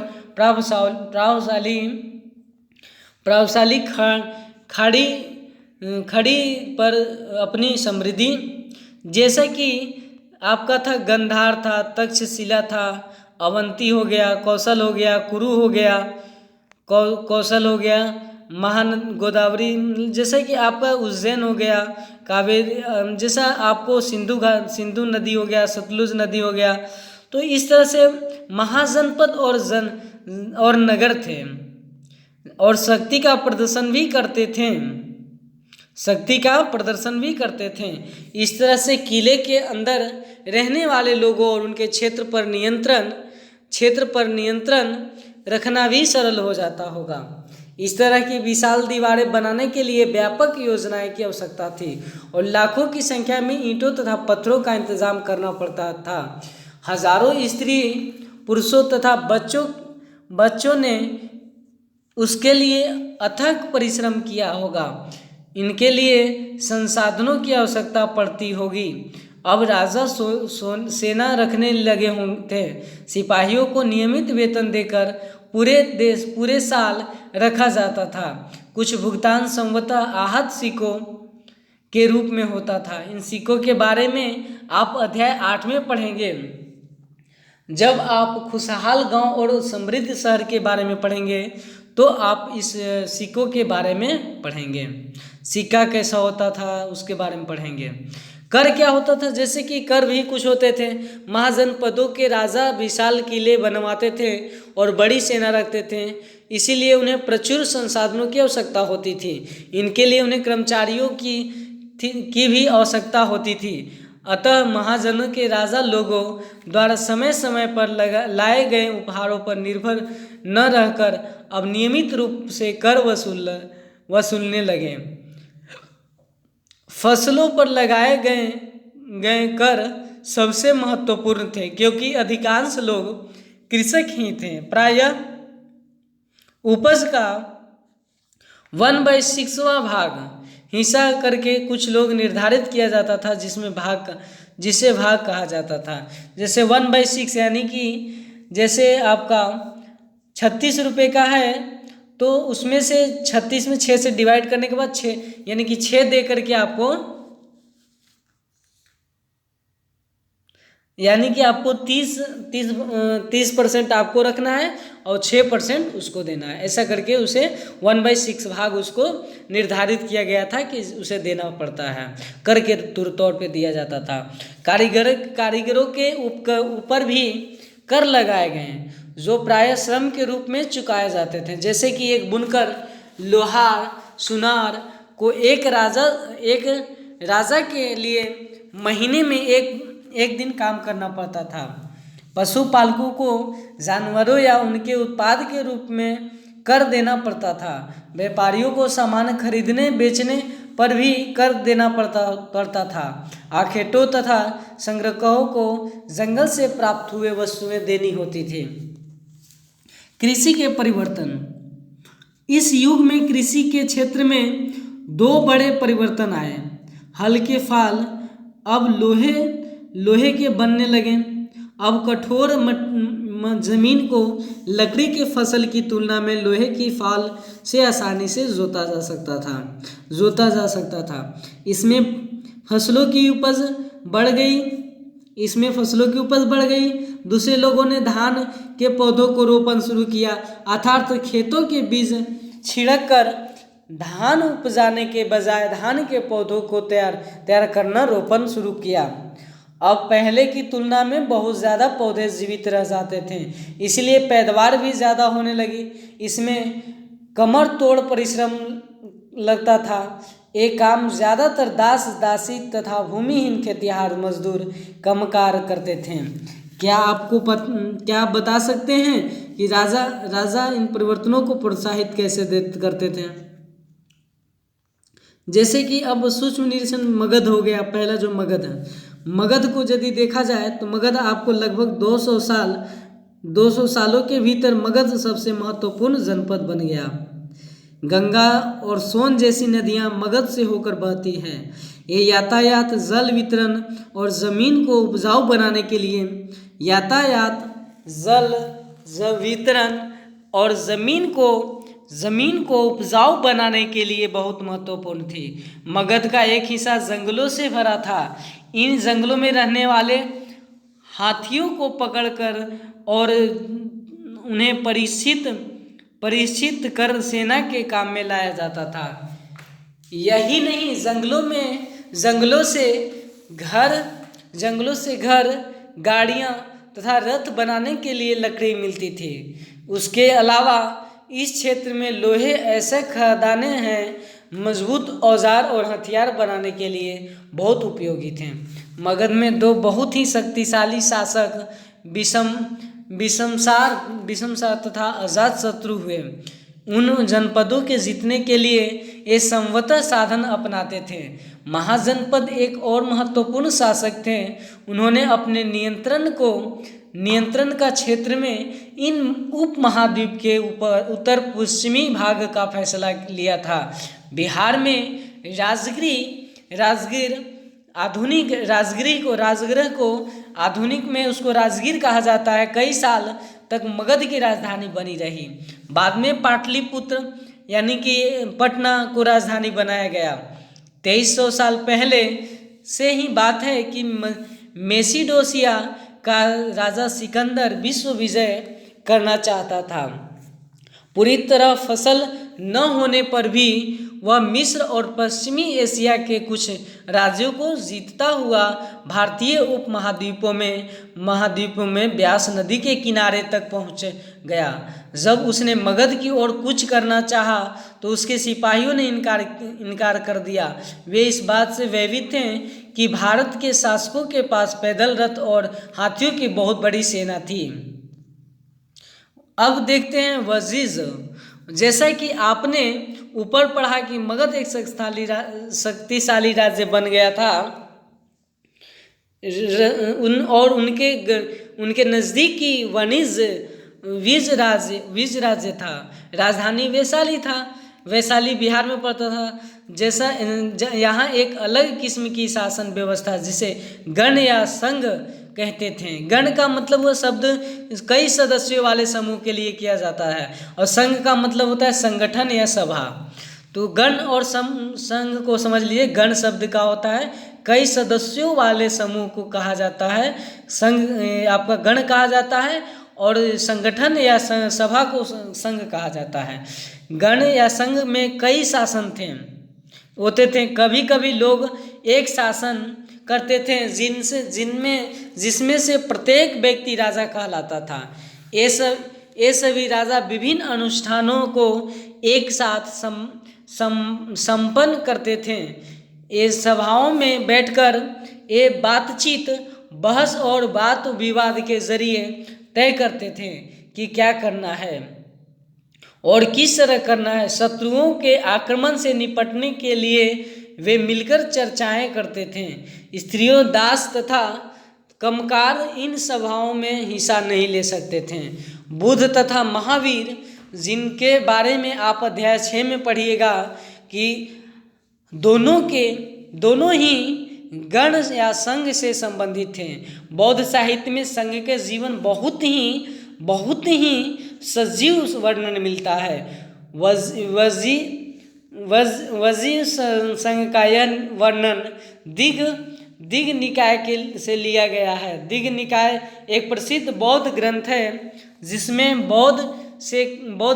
प्रभावशाली खड़ी पर अपनी समृद्धि, जैसे कि आपका था गंधार था, तक्षशिला था, अवंती हो गया, कौशल हो गया, कुरु हो गया, कौशल हो गया, महान गोदावरी, जैसे कि आपका उज्जैन हो गया, कावेरी, जैसा आपको सिंधु नदी हो गया, सतलुज नदी हो गया। तो इस तरह से महाजनपद और नगर थे और शक्ति का प्रदर्शन भी करते थे। इस तरह से किले के अंदर रहने वाले लोगों और उनके क्षेत्र पर नियंत्रण रखना भी सरल हो जाता होगा। इस तरह की विशाल दीवारें बनाने के लिए व्यापक योजनाएं की आवश्यकता थी और लाखों की संख्या में ईंटों तथा पत्थरों का इंतजाम करना पड़ता था। हजारों स्त्री, पुरुषों तथा बच्चों ने उसके लिए अथक परिश्रम किया होगा। इनके लिए संसाधनों की आवश्यकता पड़ती होगी। अब राजा सेना रखने लगे थे। सिपाहियों को नियमित वेतन देकर पूरे साल रखा जाता था। कुछ भुगतान संभवतः आहत सिक्कों के रूप में होता था। इन सिक्कों के बारे में आप अध्याय 8 में पढ़ेंगे। जब आप खुशहाल गांव और समृद्ध शहर के बारे में पढ़ेंगे तो आप इस सिक्कों के बारे में पढ़ेंगे। सिक्का कैसा होता था उसके बारे में पढ़ेंगे। कर क्या होता था? जैसे कि कर भी कुछ होते थे। महाजनपदों के राजा विशाल किले बनवाते थे और बड़ी सेना रखते थे, इसीलिए उन्हें प्रचुर संसाधनों की आवश्यकता होती थी। इनके लिए उन्हें कर्मचारियों की भी आवश्यकता होती थी। अतः महाजनों के राजा लोगों द्वारा समय समय पर लाए गए उपहारों पर निर्भर न रहकर अब नियमित रूप से कर वसूलने लगे। फसलों पर लगाए गए कर सबसे महत्वपूर्ण थे, क्योंकि अधिकांश लोग कृषक ही थे। प्रायः उपज का 1/6वां भाग हिस्सा करके कुछ लोग निर्धारित किया जाता था, जिसे भाग कहा जाता था। जैसे 1/6 यानी कि जैसे आपका 36 रुपये का है तो उसमें से 36 में 6 से डिवाइड करने के बाद 6 यानी कि 6 दे करके आपको, यानी कि आपको 30% आपको रखना है और 6% उसको देना है। ऐसा करके उसे 1/6 भाग उसको निर्धारित किया गया था कि उसे देना पड़ता है। कर के तौर पे दिया जाता था। कारीगरों के ऊपर भी कर लगाए गए जो प्रायः श्रम के रूप में चुकाए जाते थे। जैसे कि एक बुनकर, लोहार, सुनार को एक राजा के लिए महीने में एक दिन काम करना पड़ता था। पशुपालकों को जानवरों या उनके उत्पाद के रूप में कर देना पड़ता था। व्यापारियों को सामान खरीदने बेचने पर भी कर देना पड़ता था। आखेटों तथा संग्राहकों को जंगल से प्राप्त हुए वस्तुएं देनी होती थी। कृषि के परिवर्तन। इस युग में कृषि के क्षेत्र में दो बड़े परिवर्तन आए। हल के फाल अब लोहे के बनने लगे। अब कठोर जमीन को लकड़ी के फसल की तुलना में लोहे की फाल से आसानी से जोता जा सकता था। इसमें फसलों की उपज बढ़ गई। दूसरे लोगों ने धान के पौधों को रोपण शुरू किया, अर्थात खेतों के बीज छिड़क कर धान उपजाने के बजाय धान के पौधों को तैयार करना रोपण शुरू किया। अब पहले की तुलना में बहुत ज़्यादा पौधे जीवित रह जाते थे, इसलिए पैदावार भी ज़्यादा होने लगी। इसमें कमर तोड़ परिश्रम लगता था। ये काम ज़्यादातर दासी तथा भूमिहीन खेतिहर मजदूर कमकार करते थे। क्या आप बता सकते हैं कि राजा इन परिवर्तनों को प्रोत्साहित कैसे करते थे? जैसे कि अब सूक्ष्म निरीक्षण मगध हो गया। पहला जो मगध है, मगध को यदि देखा जाए तो मगध आपको लगभग 200 सालों के भीतर मगध सबसे महत्वपूर्ण जनपद बन गया। गंगा और सोन जैसी नदियां मगध से होकर बहती हैं। ये यातायात, जल वितरण और ज़मीन को उपजाऊ बनाने के लिए ज़मीन को उपजाऊ बनाने के लिए बहुत महत्वपूर्ण थी। मगध का एक हिस्सा जंगलों से भरा था। इन जंगलों में रहने वाले हाथियों को पकड़कर और उन्हें परिचित कर सेना के काम में लाया जाता था। यही नहीं, जंगलों से घर, गाड़ियाँ तथा रथ बनाने के लिए लकड़ी मिलती थी। उसके अलावा इस क्षेत्र में लोहे ऐसे खदाने हैं, मजबूत औजार और हथियार बनाने के लिए बहुत उपयोगी थे। मगध में दो बहुत ही शक्तिशाली शासक बिशमसार तथा अजातशत्रु हुए। उन जनपदों के जीतने के लिए ये संवत साधन अपनाते थे। महाजनपद एक और महत्वपूर्ण शासक थे। उन्होंने अपने नियंत्रण का क्षेत्र में इन उपमहाद्वीप के उत्तर पश्चिमी भाग का फैसला लिया था। बिहार में राजगृह को आधुनिक में उसको राजगीर कहा जाता है। कई साल तक मगध की राजधानी बनी रही। बाद में पाटलिपुत्र यानी कि पटना को राजधानी बनाया गया। 2300 साल पहले से ही बात है कि मेसिडोसिया का राजा सिकंदर विश्व विजय करना चाहता था। पूरी तरह फसल न होने पर भी वह मिस्र और पश्चिमी एशिया के कुछ राज्यों को जीतता हुआ भारतीय महाद्वीपों में ब्यास नदी के किनारे तक पहुंच गया। जब उसने मगध की ओर कूच करना चाहा तो उसके सिपाहियों ने इनकार कर दिया। वे इस बात से भयभीत थे कि भारत के शासकों के पास पैदल रथ और हाथियों की बहुत बड़ी सेना थी। अब देखते हैं वजीज। जैसा कि आपने ऊपर पढ़ा कि मगध एक शक्तिशाली राज्य बन गया था और उनके नज़दीकी विज राज्य था। राजधानी वैशाली था। वैशाली बिहार में पड़ता था। जैसा यहाँ एक अलग किस्म की शासन व्यवस्था जिसे गण या संघ कहते थे। गण का मतलब वह शब्द कई सदस्यों वाले समूह के लिए किया जाता है और संघ का मतलब होता है संगठन या सभा। तो गण और संघ को समझ लीजिए। गण शब्द का होता है कई सदस्यों वाले समूह को कहा जाता है। संघ आपका गण कहा जाता है और संगठन या सभा को संघ कहा जाता है। गण या संघ में कई शासन होते थे। कभी कभी लोग एक शासन करते थे जिसमें से प्रत्येक व्यक्ति राजा कहलाता था। ये सभी राजा विभिन्न अनुष्ठानों को एक साथ संपन्न करते थे। ये सभाओं में बैठकर ये बातचीत, बहस और वाद विवाद के जरिए तय करते थे कि क्या करना है। और किस तरह करना है। शत्रुओं के आक्रमण से निपटने के लिए वे मिलकर चर्चाएं करते थे। स्त्रियों, दास तथा कमकार इन सभाओं में हिस्सा नहीं ले सकते थे। बुद्ध तथा महावीर, जिनके बारे में आप अध्याय 6 में पढ़िएगा कि दोनों ही गण या संघ से संबंधित थे। बौद्ध साहित्य में संघ के जीवन बहुत ही सजीव वर्णन मिलता है। वजी संघ का यह वर्णन दिग निकाय से लिया गया है। दिग निकाय एक प्रसिद्ध बौद्ध ग्रंथ है जिसमें बौद्ध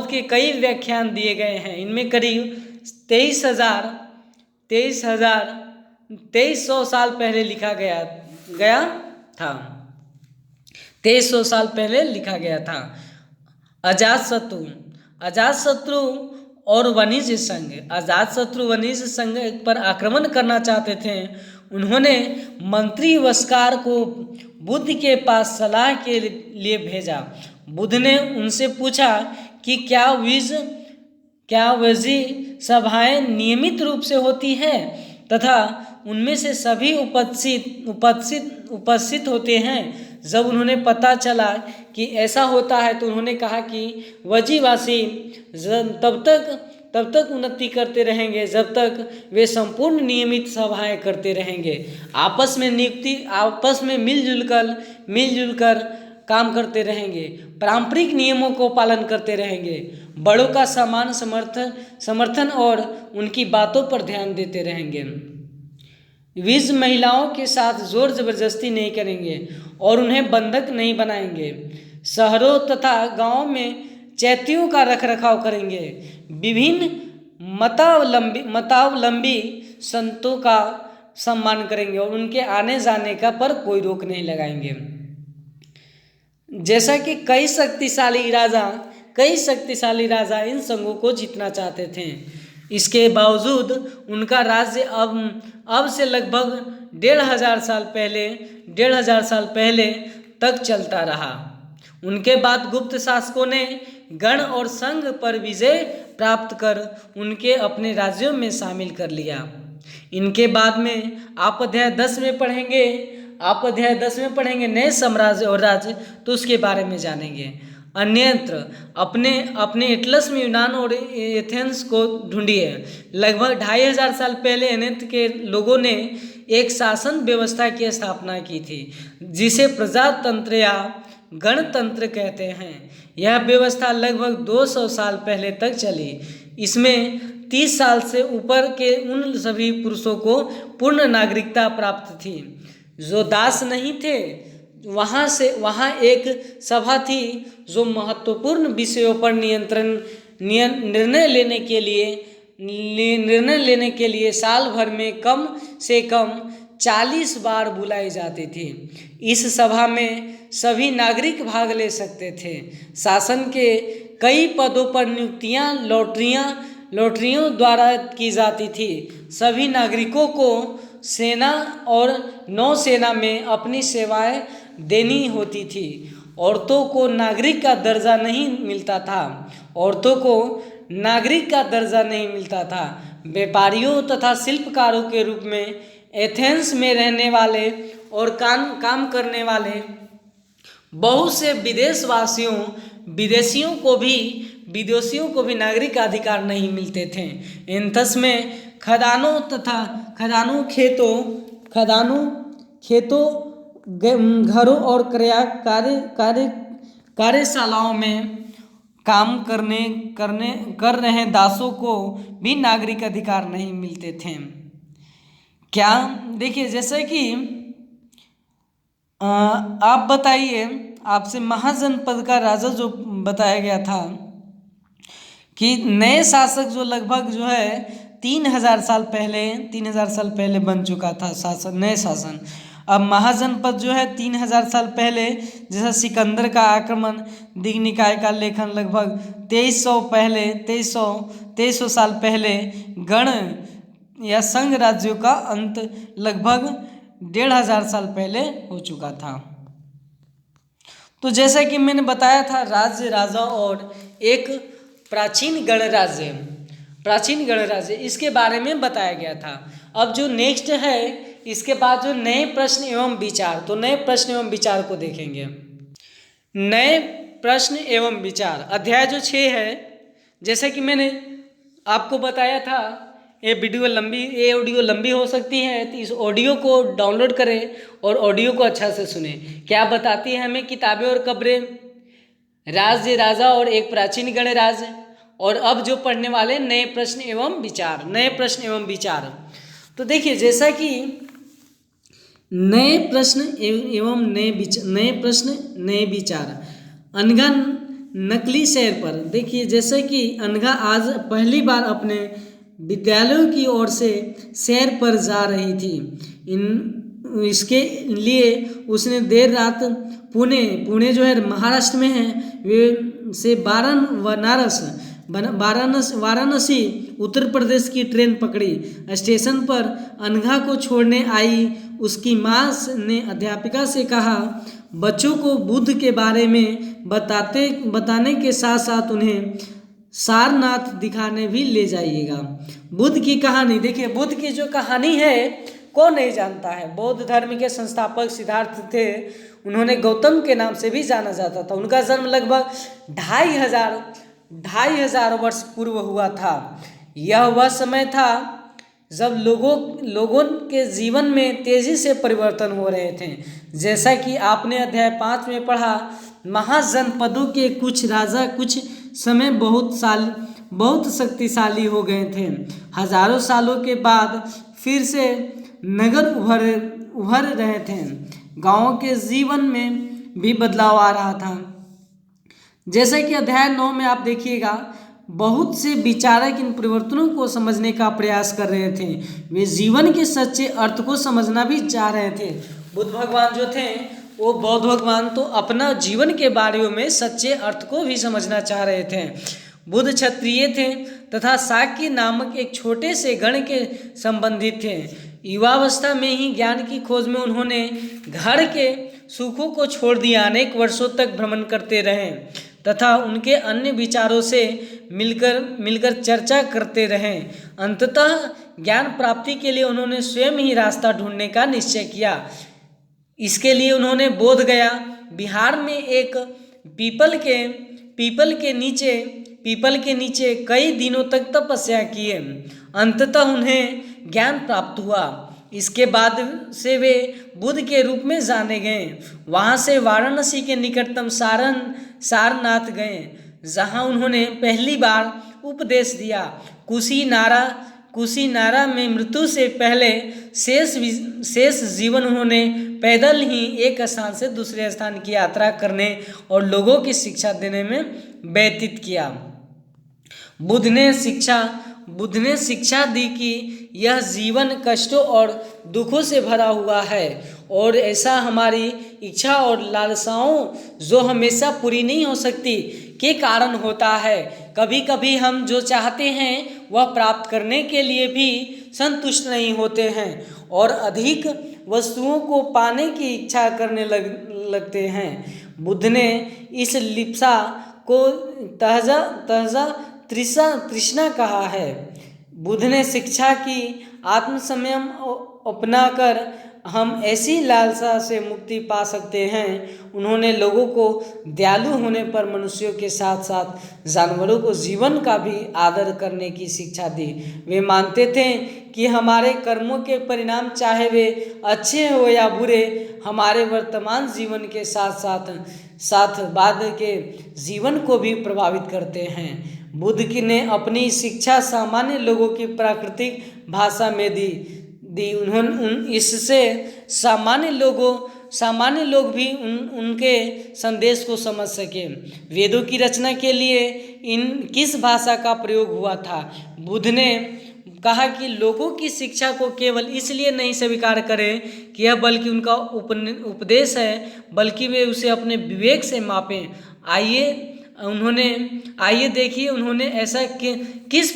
के कई व्याख्यान दिए गए हैं। इनमें करीब 2300 साल पहले लिखा गया था। 2300 साल पहले लिखा गया था। अजातशत्रु और वणिज संघ। अजातशत्रु वणिज संघ पर आक्रमण करना चाहते थे। उन्होंने मंत्री वस्कार को बुद्ध के पास सलाह के लिए भेजा। बुद्ध ने उनसे पूछा कि क्या वजी सभाएं नियमित रूप से होती हैं तथा उनमें से सभी उपस्थित होते हैं। जब उन्होंने पता चला कि ऐसा होता है तो उन्होंने कहा कि वजीवासी तब तक उन्नति करते रहेंगे जब तक वे संपूर्ण नियमित सभाएं करते रहेंगे, आपस में मिलजुल कर काम करते रहेंगे, पारंपरिक नियमों को पालन करते रहेंगे, बड़ों का समान समर्थन और उनकी बातों पर ध्यान देते रहेंगे, विज महिलाओं के साथ जोर जबरदस्ती नहीं करेंगे और उन्हें बंधक नहीं बनाएंगे, शहरों तथा गांवों में चैत्यों का रखरखाव करेंगे, विभिन्न मतावलंबी संतों का सम्मान करेंगे और उनके आने जाने का पर कोई रोक नहीं लगाएंगे। जैसा कि कई शक्तिशाली राजा इन संघों को जीतना चाहते थे, इसके बावजूद उनका राज्य अब से लगभग 1500 साल पहले तक चलता रहा। उनके बाद गुप्त शासकों ने गण और संघ पर विजय प्राप्त कर उनके अपने राज्यों में शामिल कर लिया। इनके बाद में आप अध्याय 10 में पढ़ेंगे नए साम्राज्य और राज्य, तो उसके बारे में जानेंगे। अन्यत्र अपने एटलस में यूनान और एथेंस को ढूंढिए। लगभग 2500 साल पहले एथेंस के लोगों ने एक शासन व्यवस्था की स्थापना की थी जिसे प्रजातंत्र या गणतंत्र कहते हैं। यह व्यवस्था लगभग 200 साल पहले तक चली। इसमें 30 साल से ऊपर के उन सभी पुरुषों को पूर्ण नागरिकता प्राप्त थी जो दास नहीं थे। वहाँ एक सभा थी जो महत्वपूर्ण विषयों पर निर्णय लेने के लिए साल भर में कम से कम 40 बार बुलाई जाती थी। इस सभा में सभी नागरिक भाग ले सकते थे। शासन के कई पदों पर नियुक्तियां लॉटरियों द्वारा की जाती थी। सभी नागरिकों को सेना और नौसेना में अपनी सेवाएं देनी होती थी। औरतों को नागरिक का दर्जा नहीं मिलता था। व्यापारियों तथा शिल्पकारों के रूप में एथेंस में रहने वाले और काम करने वाले बहुत से विदेशियों को भी नागरिक अधिकार नहीं मिलते थे। एथेंस में खदानों, खेतों, घरों और कार्यशालाओं में काम कर रहे दासों को भी नागरिक अधिकार नहीं मिलते थे। क्या देखिए, जैसे कि आप बताइए, आपसे महाजनपद का राजा जो बताया गया था कि नए शासक जो लगभग जो है 3000 साल पहले बन चुका था नए शासन। अब महाजनपद जो है 3000 साल पहले, जैसा सिकंदर का आक्रमण, दिग्निकाय का लेखन लगभग 2300 साल पहले, गण या संघ राज्यों का अंत लगभग 1500 साल पहले हो चुका था। तो जैसा कि मैंने बताया था, राज्य, राजा और एक प्राचीन गणराज्य इसके बारे में बताया गया था। अब जो नेक्स्ट है, इसके बाद जो नए प्रश्न एवं विचार, तो नए प्रश्न एवं विचार को देखेंगे। नए प्रश्न एवं विचार अध्याय जो 6 है, जैसे कि मैंने आपको बताया था, ये ऑडियो लंबी हो सकती है, तो इस ऑडियो को डाउनलोड करें और ऑडियो को अच्छा से सुने। क्या बताती है हमें किताबें और खबरें, राज्य, राजा और एक प्राचीन गणराज्य। और अब जो पढ़ने वाले नए प्रश्न एवं विचार। तो देखिए, जैसा कि नए प्रश्न एवं नए विचार। अनघा नकली सैर पर। देखिए, जैसे कि अनघा आज पहली बार अपने विद्यालयों की ओर से सैर पर जा रही थी। इसके लिए उसने देर रात पुणे जो है महाराष्ट्र में है, वे से वाराणसी उत्तर प्रदेश की ट्रेन पकड़ी। स्टेशन पर अनघा को छोड़ने आई उसकी माँ ने अध्यापिका से कहा, बच्चों को बुद्ध के बारे में बताने के साथ साथ उन्हें सारनाथ दिखाने भी ले जाइएगा। बुद्ध की कहानी। देखिए, बुद्ध की जो कहानी है कौन नहीं जानता है। बौद्ध धर्म के संस्थापक सिद्धार्थ थे, उन्होंने गौतम के नाम से भी जाना जाता था। उनका जन्म लगभग 2500 वर्ष पूर्व हुआ था। यह वह समय था जब लोगों के जीवन में तेजी से परिवर्तन हो रहे थे। जैसा कि आपने अध्याय 5 में पढ़ा, महाजनपदों के कुछ राजा कुछ समय बहुत शक्तिशाली हो गए थे। हजारों सालों के बाद फिर से नगर उभर रहे थे। गांवों के जीवन में भी बदलाव आ रहा था। जैसे कि अध्याय 9 में आप देखिएगा, बहुत से विचारक इन परिवर्तनों को समझने का प्रयास कर रहे थे। वे जीवन के सच्चे अर्थ को समझना भी चाह रहे थे। बुद्ध भगवान जो थे, वो बौद्ध भगवान तो अपना जीवन के बारे में सच्चे अर्थ को भी समझना चाह रहे थे। बुद्ध क्षत्रिय थे तथा शाक्य नामक एक छोटे से गण के संबंधित थे। युवावस्था में ही ज्ञान की खोज में उन्होंने घर के सुखों को छोड़ दिया। अनेक वर्षों तक भ्रमण करते रहे तथा उनके अन्य विचारों से मिलकर चर्चा करते रहे। अंततः ज्ञान प्राप्ति के लिए उन्होंने स्वयं ही रास्ता ढूंढने का निश्चय किया। इसके लिए उन्होंने बोध गया बिहार में एक पीपल के नीचे कई दिनों तक तपस्या किए। अंततः उन्हें ज्ञान प्राप्त हुआ। इसके बाद से वे बुद्ध के रूप में जाने गए। वहाँ से वाराणसी के निकटतम सारनाथ गए, जहाँ उन्होंने पहली बार उपदेश दिया। कुशीनारा में मृत्यु से पहले शेष जीवन उन्होंने पैदल ही एक स्थान से दूसरे स्थान की यात्रा करने और लोगों की शिक्षा देने में व्यतीत किया। बुद्ध ने शिक्षा दी कि यह जीवन कष्टों और दुखों से भरा हुआ है और ऐसा हमारी इच्छा और लालसाओं जो हमेशा पूरी नहीं हो सकती के कारण होता है। कभी कभी हम जो चाहते हैं वह प्राप्त करने के लिए भी संतुष्ट नहीं होते हैं और अधिक वस्तुओं को पाने की इच्छा करने लगते हैं। बुद्ध ने इस लिप्सा को तहजा तृष्णा कहा है। बुद्ध ने शिक्षा की आत्मसंयम अपनाकर हम ऐसी लालसा से मुक्ति पा सकते हैं। उन्होंने लोगों को दयालु होने पर मनुष्यों के साथ साथ जानवरों को जीवन का भी आदर करने की शिक्षा दी। वे मानते थे कि हमारे कर्मों के परिणाम चाहे वे अच्छे हो या बुरे, हमारे वर्तमान जीवन के साथ बाद के जीवन को भी प्रभावित करते हैं। बुद्ध ने अपनी शिक्षा सामान्य लोगों की प्राकृतिक भाषा में दी। इससे सामान्य लोग भी उनके संदेश को समझ सके। वेदों की रचना के लिए किस भाषा का प्रयोग हुआ था? बुद्ध ने कहा कि लोगों की शिक्षा को केवल इसलिए नहीं स्वीकार करें कि यह बल्कि उनका उपदेश है, बल्कि वे उसे अपने विवेक से मापें। आइए देखिए उन्होंने ऐसा किस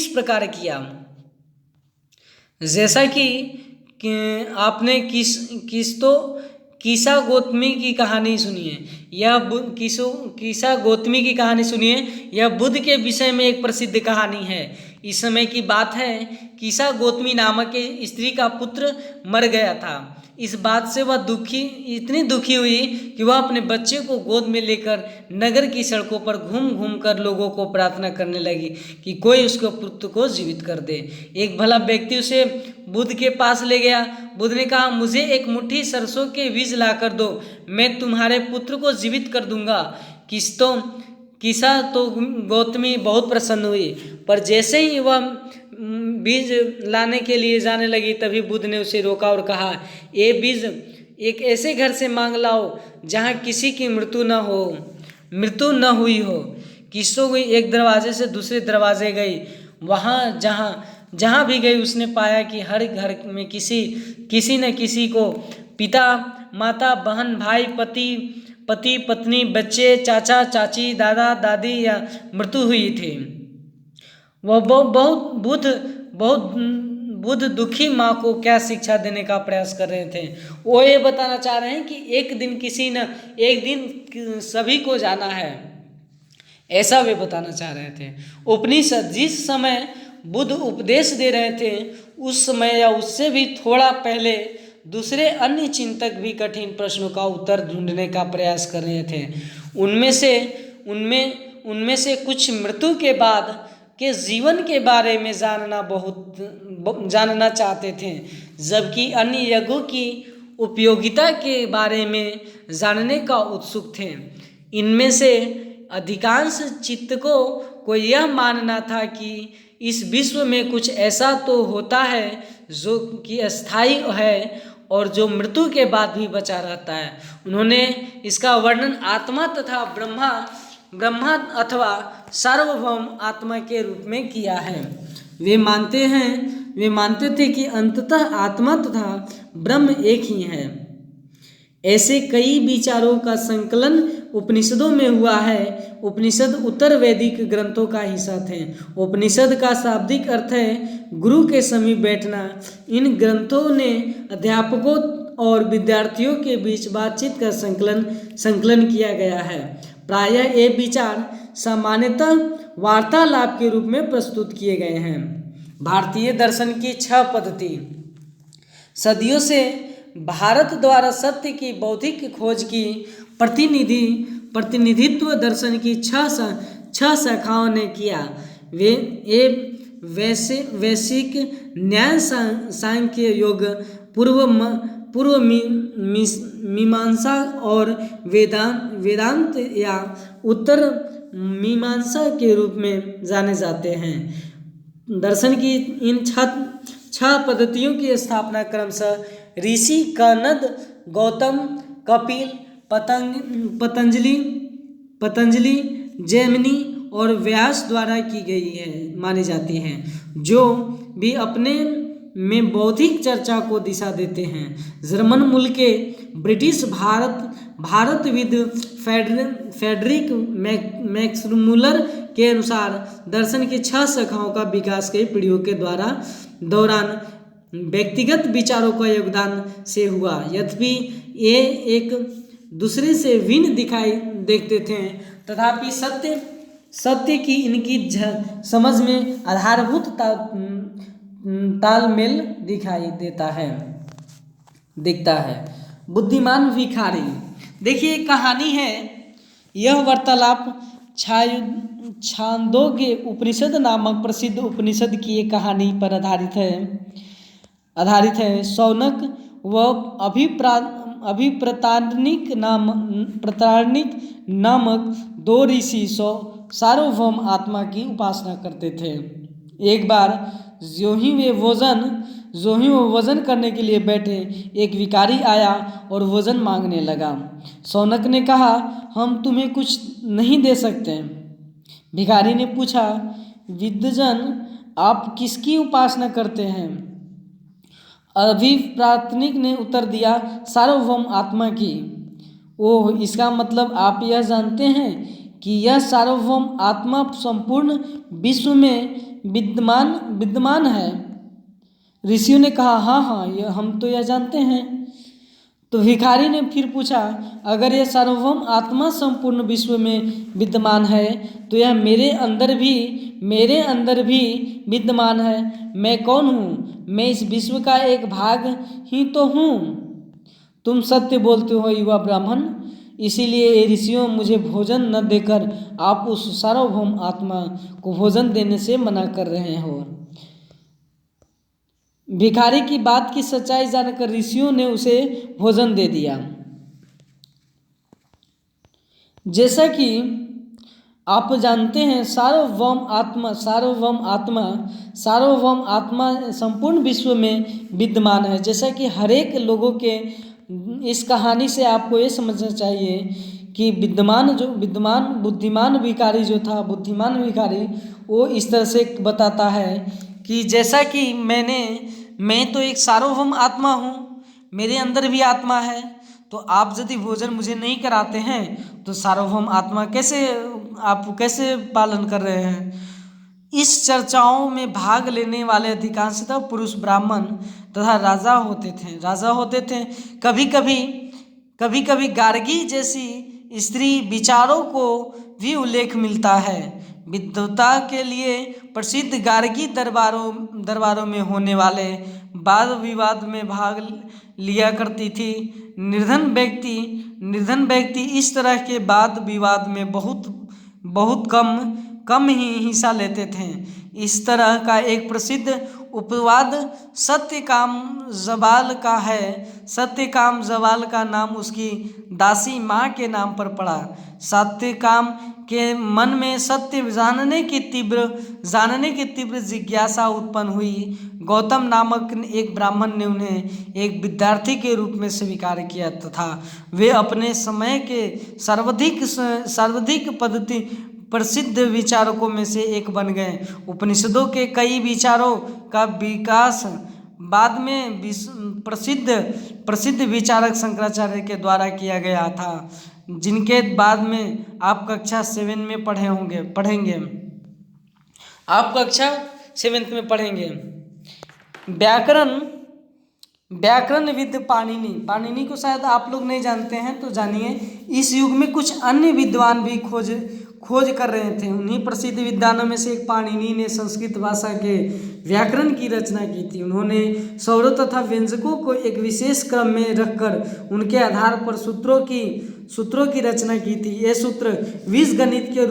प्रकार किया। जैसा कि आपने कीसा गौतमी की कहानी सुनिए। कीसा गौतमी की कहानी सुनिए। यह बुद्ध के विषय में एक प्रसिद्ध कहानी है। इस समय की बात है, कीसा गौतमी नामक एक स्त्री का पुत्र मर गया था। इस बात से वह इतनी दुखी हुई कि वह अपने बच्चे को गोद में लेकर नगर की सड़कों पर घूम घूम कर लोगों को प्रार्थना करने लगी कि कोई उसके पुत्र को जीवित कर दे। एक भला व्यक्ति उसे बुद्ध के पास ले गया। बुद्ध ने कहा, मुझे एक मुट्ठी सरसों के बीज ला कर दो, मैं तुम्हारे पुत्र को जीवित कर दूंगा। कीसा तो गौतमी बहुत प्रसन्न हुई, पर जैसे ही वह बीज लाने के लिए जाने लगी तभी बुद्ध ने उसे रोका और कहा, ये बीज एक ऐसे घर से मांग लाओ जहाँ किसी की मृत्यु न हुई हो। कीसो गई एक दरवाजे से दूसरे दरवाजे गई। वहाँ जहाँ भी गई उसने पाया कि हर घर में किसी न किसी को पिता माता बहन भाई पति पत्नी बच्चे चाचा चाची दादा दादी या मृत्यु हुई थी। वह बहुत बुद्ध दुखी माँ को क्या शिक्षा देने का प्रयास कर रहे थे। वो ये बताना चाह रहे हैं कि एक दिन सभी को जाना है, ऐसा वे बताना चाह रहे थे। उपनिषद जिस समय बुद्ध उपदेश दे रहे थे उस समय या उससे भी थोड़ा पहले दूसरे अन्य चिंतक भी कठिन प्रश्नों का उत्तर ढूंढने का प्रयास कर रहे थे। उनमें से कुछ मृत्यु के बाद के जीवन के बारे में जानना चाहते थे, जबकि अन्य यज्ञों की उपयोगिता के बारे में जानने का उत्सुक थे। इनमें से अधिकांश चिंतकों को यह मानना था कि इस विश्व में कुछ ऐसा तो होता है जो कि अस्थायी है और जो मृत्यु के बाद भी बचा रहता है। उन्होंने इसका वर्णन आत्मा तथा ब्रह्मा अथवा सार्वभौम आत्मा के रूप में किया है। वे मानते थे कि अंततः आत्मा तथा ब्रह्म एक ही है। ऐसे कई विचारों का संकलन उपनिषदों में हुआ है। उपनिषद उत्तर वैदिक ग्रंथों का हिस्सा थे। उपनिषद का शाब्दिक अर्थ है गुरु के समीप बैठना। इन ग्रंथों ने अध्यापकों और विद्यार्थियों के बीच बातचीत का संकलन किया गया है। प्रायः ये विचार सामान्यतः वार्तालाप के रूप में प्रस्तुत किए गए हैं। भारतीय दर्शन की 6 पद्धति। सदियों से भारत द्वारा सत्य की बौद्धिक खोज की प्रतिनिधित्व दर्शन की 6 शाखाओं ने किया। वे वैश्विक न्याय, सांख्य, योग, पूर्व मीमांसा और वेदांत या उत्तर मीमांसा के रूप में जाने जाते हैं। दर्शन की इन 6 पद्धतियों की स्थापना क्रमशः ऋषि कनद, गौतम, कपिल, पतंजलि, जैमिनी और व्यास द्वारा की गई है मानी जाती हैं, जो भी अपने में बौद्धिक चर्चा को दिशा देते हैं। जर्मन मूल के ब्रिटिश भारतविद फ्रेडरिक मैक्समुलर के अनुसार दर्शन की 6 शाखाओं का विकास कई पीढ़ियों के दौरान व्यक्तिगत विचारों का योगदान से हुआ। यद्यपि ये एक दूसरे से भिन्न दिखाई देते थे, तथापि सत्य की इनकी समझ में आधारभूत तालमेल दिखता है। बुद्धिमान भिखारी। देखिए एक कहानी है। यह वार्तालाप छांदोग्य उपनिषद नामक प्रसिद्ध उपनिषद की एक कहानी पर आधारित है। शौनक व अभिप्रतानिक नामक 2 ऋषि सार्वभौम आत्मा की उपासना करते थे। एक बार ज्यों ही वे भोजन करने के लिए बैठे, एक भिखारी आया और भोजन मांगने लगा। शौनक ने कहा, हम तुम्हें कुछ नहीं दे सकते। भिखारी ने पूछा, विद्वजन, आप किसकी उपासना करते हैं? अभिप्रातनिक ने उत्तर दिया, सार्वभौम आत्मा की। ओह, इसका मतलब आप यह जानते हैं कि यह सार्वभौम आत्मा संपूर्ण विश्व में विद्यमान है। ऋषियों ने कहा, हाँ, हम तो यह जानते हैं। तो भिखारी ने फिर पूछा, अगर यह सार्वभौम आत्मा संपूर्ण विश्व में विद्यमान है तो यह मेरे अंदर भी विद्यमान है। मैं कौन हूँ? मैं इस विश्व का एक भाग ही तो हूँ। तुम सत्य बोलते हो युवा ब्राह्मण, इसीलिए ये ऋषियों मुझे भोजन न देकर आप उस सार्वभौम आत्मा को भोजन देने से मना कर रहे हो। भिखारी की बात की सच्चाई जानकर ऋषियों ने उसे भोजन दे दिया। जैसा कि आप जानते हैं, सार्वभौम आत्मा संपूर्ण विश्व में विद्यमान है। जैसा कि हर एक लोगों के इस कहानी से आपको ये समझना चाहिए कि बुद्धिमान भिखारी वो इस तरह से बताता है कि जैसा कि मैं तो एक सार्वभौम आत्मा हूँ, मेरे अंदर भी आत्मा है, तो आप यदि भोजन मुझे नहीं कराते हैं तो सार्वभौम आत्मा आप कैसे पालन कर रहे हैं। इस चर्चाओं में भाग लेने वाले अधिकांशतः पुरुष ब्राह्मण तथा राजा होते थे। कभी कभी गार्गी जैसी स्त्री विचारों को भी उल्लेख मिलता है। विद्वता के लिए प्रसिद्ध गार्गी दरबारों में होने वाले वाद विवाद में भाग लिया करती थी। निर्धन व्यक्ति इस तरह के वाद विवाद में बहुत कम ही हिस्सा लेते थे। इस तरह का एक प्रसिद्ध उपवाद सत्यकाम जवाल का नाम उसकी दासी माँ के नाम पर पड़ा। सत्यकाम के मन में सत्य जानने की तीव्र जिज्ञासा उत्पन्न हुई। गौतम नामक एक ब्राह्मण ने उन्हें एक विद्यार्थी के रूप में स्वीकार किया तथा वे अपने समय के सर्वाधिक प्रसिद्ध विचारकों में से एक बन गए। उपनिषदों के कई विचारों का विकास बाद में प्रसिद्ध विचारक शंकराचार्य के द्वारा किया गया था, जिनके बाद में आप कक्षा 7 में पढ़ेंगे। आप कक्षा 7 में पढ़ेंगे। व्याकरणविद पाणिनि को शायद आप लोग नहीं जानते हैं, तो जानिए। इस युग में कुछ अन्य विद्वान भी खोज कर रहे थे। उन्हीं प्रसिद्ध विद्वानों में से एक पाणिनि ने संस्कृत भाषा के व्याकरण की रचना की थी। उन्होंने स्वरों तथा व्यंजकों को एक विशेष क्रम में रखकर उनके आधार पर सूत्रों की रचना की थी। ये सूत्र बीजगणित के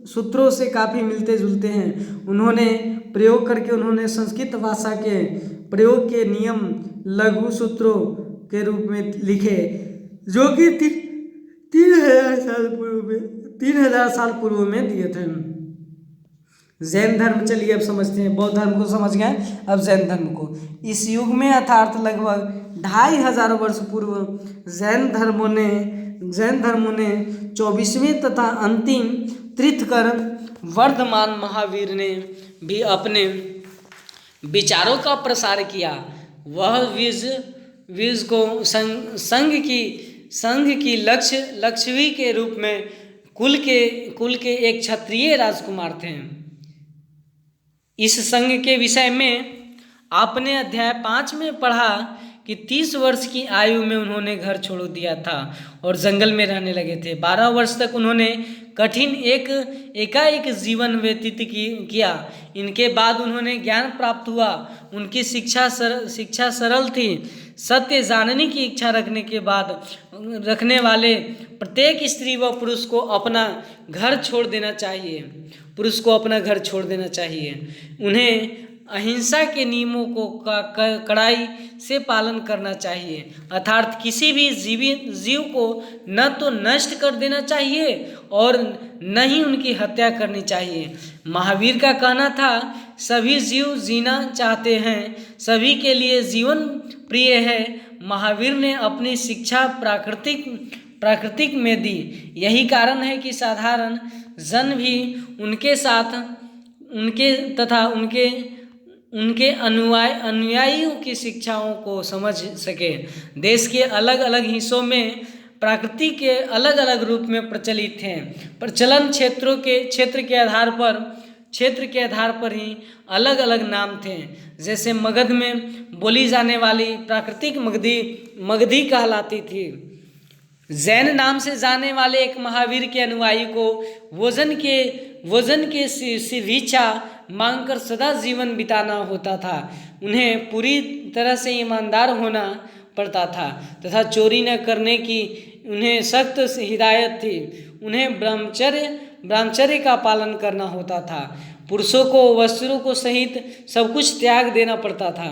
सूत्रों से काफ़ी मिलते जुलते हैं। उन्होंने प्रयोग करके उन्होंने संस्कृत भाषा के प्रयोग के नियम लघु सूत्रों के रूप में लिखे, जो कि 3000 साल पूर्व में दिए थे। जैन धर्म, चलिए अब समझते हैं। बौद्ध धर्म को समझ गए, अब जैन धर्म को। इस युग में अर्थात लगभग 2500 वर्ष पूर्व जैन धर्मों ने 24वें तथा अंतिम तीर्थंकर वर्धमान महावीर ने भी अपने विचारों का प्रसार किया। वह विज को संघ की लक्ष्मी के रूप में कुल के एक क्षत्रिय राजकुमार थे। इस संघ के विषय में आपने अध्याय 5 में पढ़ा कि 30 वर्ष की आयु में उन्होंने घर छोड़ दिया था और जंगल में रहने लगे थे। 12 वर्ष तक उन्होंने कठिन एकाएक जीवन व्यतीत किया। इनके बाद उन्होंने ज्ञान प्राप्त हुआ। उनकी शिक्षा सरल थी। सत्य जानने की इच्छा रखने वाले प्रत्येक स्त्री व पुरुष को अपना घर छोड़ देना चाहिए। उन्हें अहिंसा के नियमों को कड़ाई से पालन करना चाहिए, अर्थात किसी भी जीव को न तो नष्ट कर देना चाहिए और न ही उनकी हत्या करनी चाहिए। महावीर का कहना था, सभी जीव जीना चाहते हैं, सभी के लिए जीवन प्रिय है। महावीर ने अपनी शिक्षा प्राकृतिक में दी। यही कारण है कि साधारण जन भी उनके अनुयायियों की शिक्षाओं को समझ सके। देश के अलग अलग हिस्सों में प्रकृति के अलग अलग रूप में प्रचलित हैं। प्रचलन क्षेत्र के आधार पर क्षेत्र के आधार पर ही अलग अलग नाम थे। जैसे मगध में बोली जाने वाली प्राकृतिक मगधी कहलाती थी। जैन नाम से जाने वाले एक महावीर के अनुयायी को भोजन के शिवीच्छा मांगकर सदा जीवन बिताना होता था। उन्हें पूरी तरह से ईमानदार होना पड़ता था तथा चोरी न करने की उन्हें सख्त हिदायत थी। उन्हें ब्रह्मचर्य का पालन करना होता था। पुरुषों को वस्त्रों को सहित सब कुछ त्याग देना पड़ता था।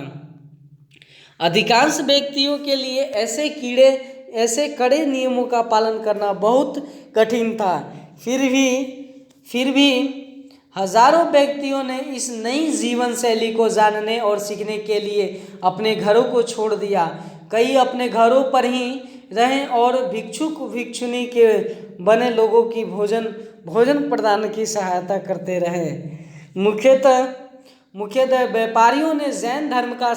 अधिकांश व्यक्तियों के लिए ऐसे कड़े नियमों का पालन करना बहुत कठिन था। फिर भी हजारों व्यक्तियों ने इस नई जीवन शैली को जानने और सीखने के लिए अपने घरों को छोड़ दिया। कई अपने घरों पर ही रहे और भिक्षुक भिक्षुणी के बने लोगों की भोजन प्रदान की सहायता करते रहे। मुख्यतः व्यापारियों ने जैन धर्म का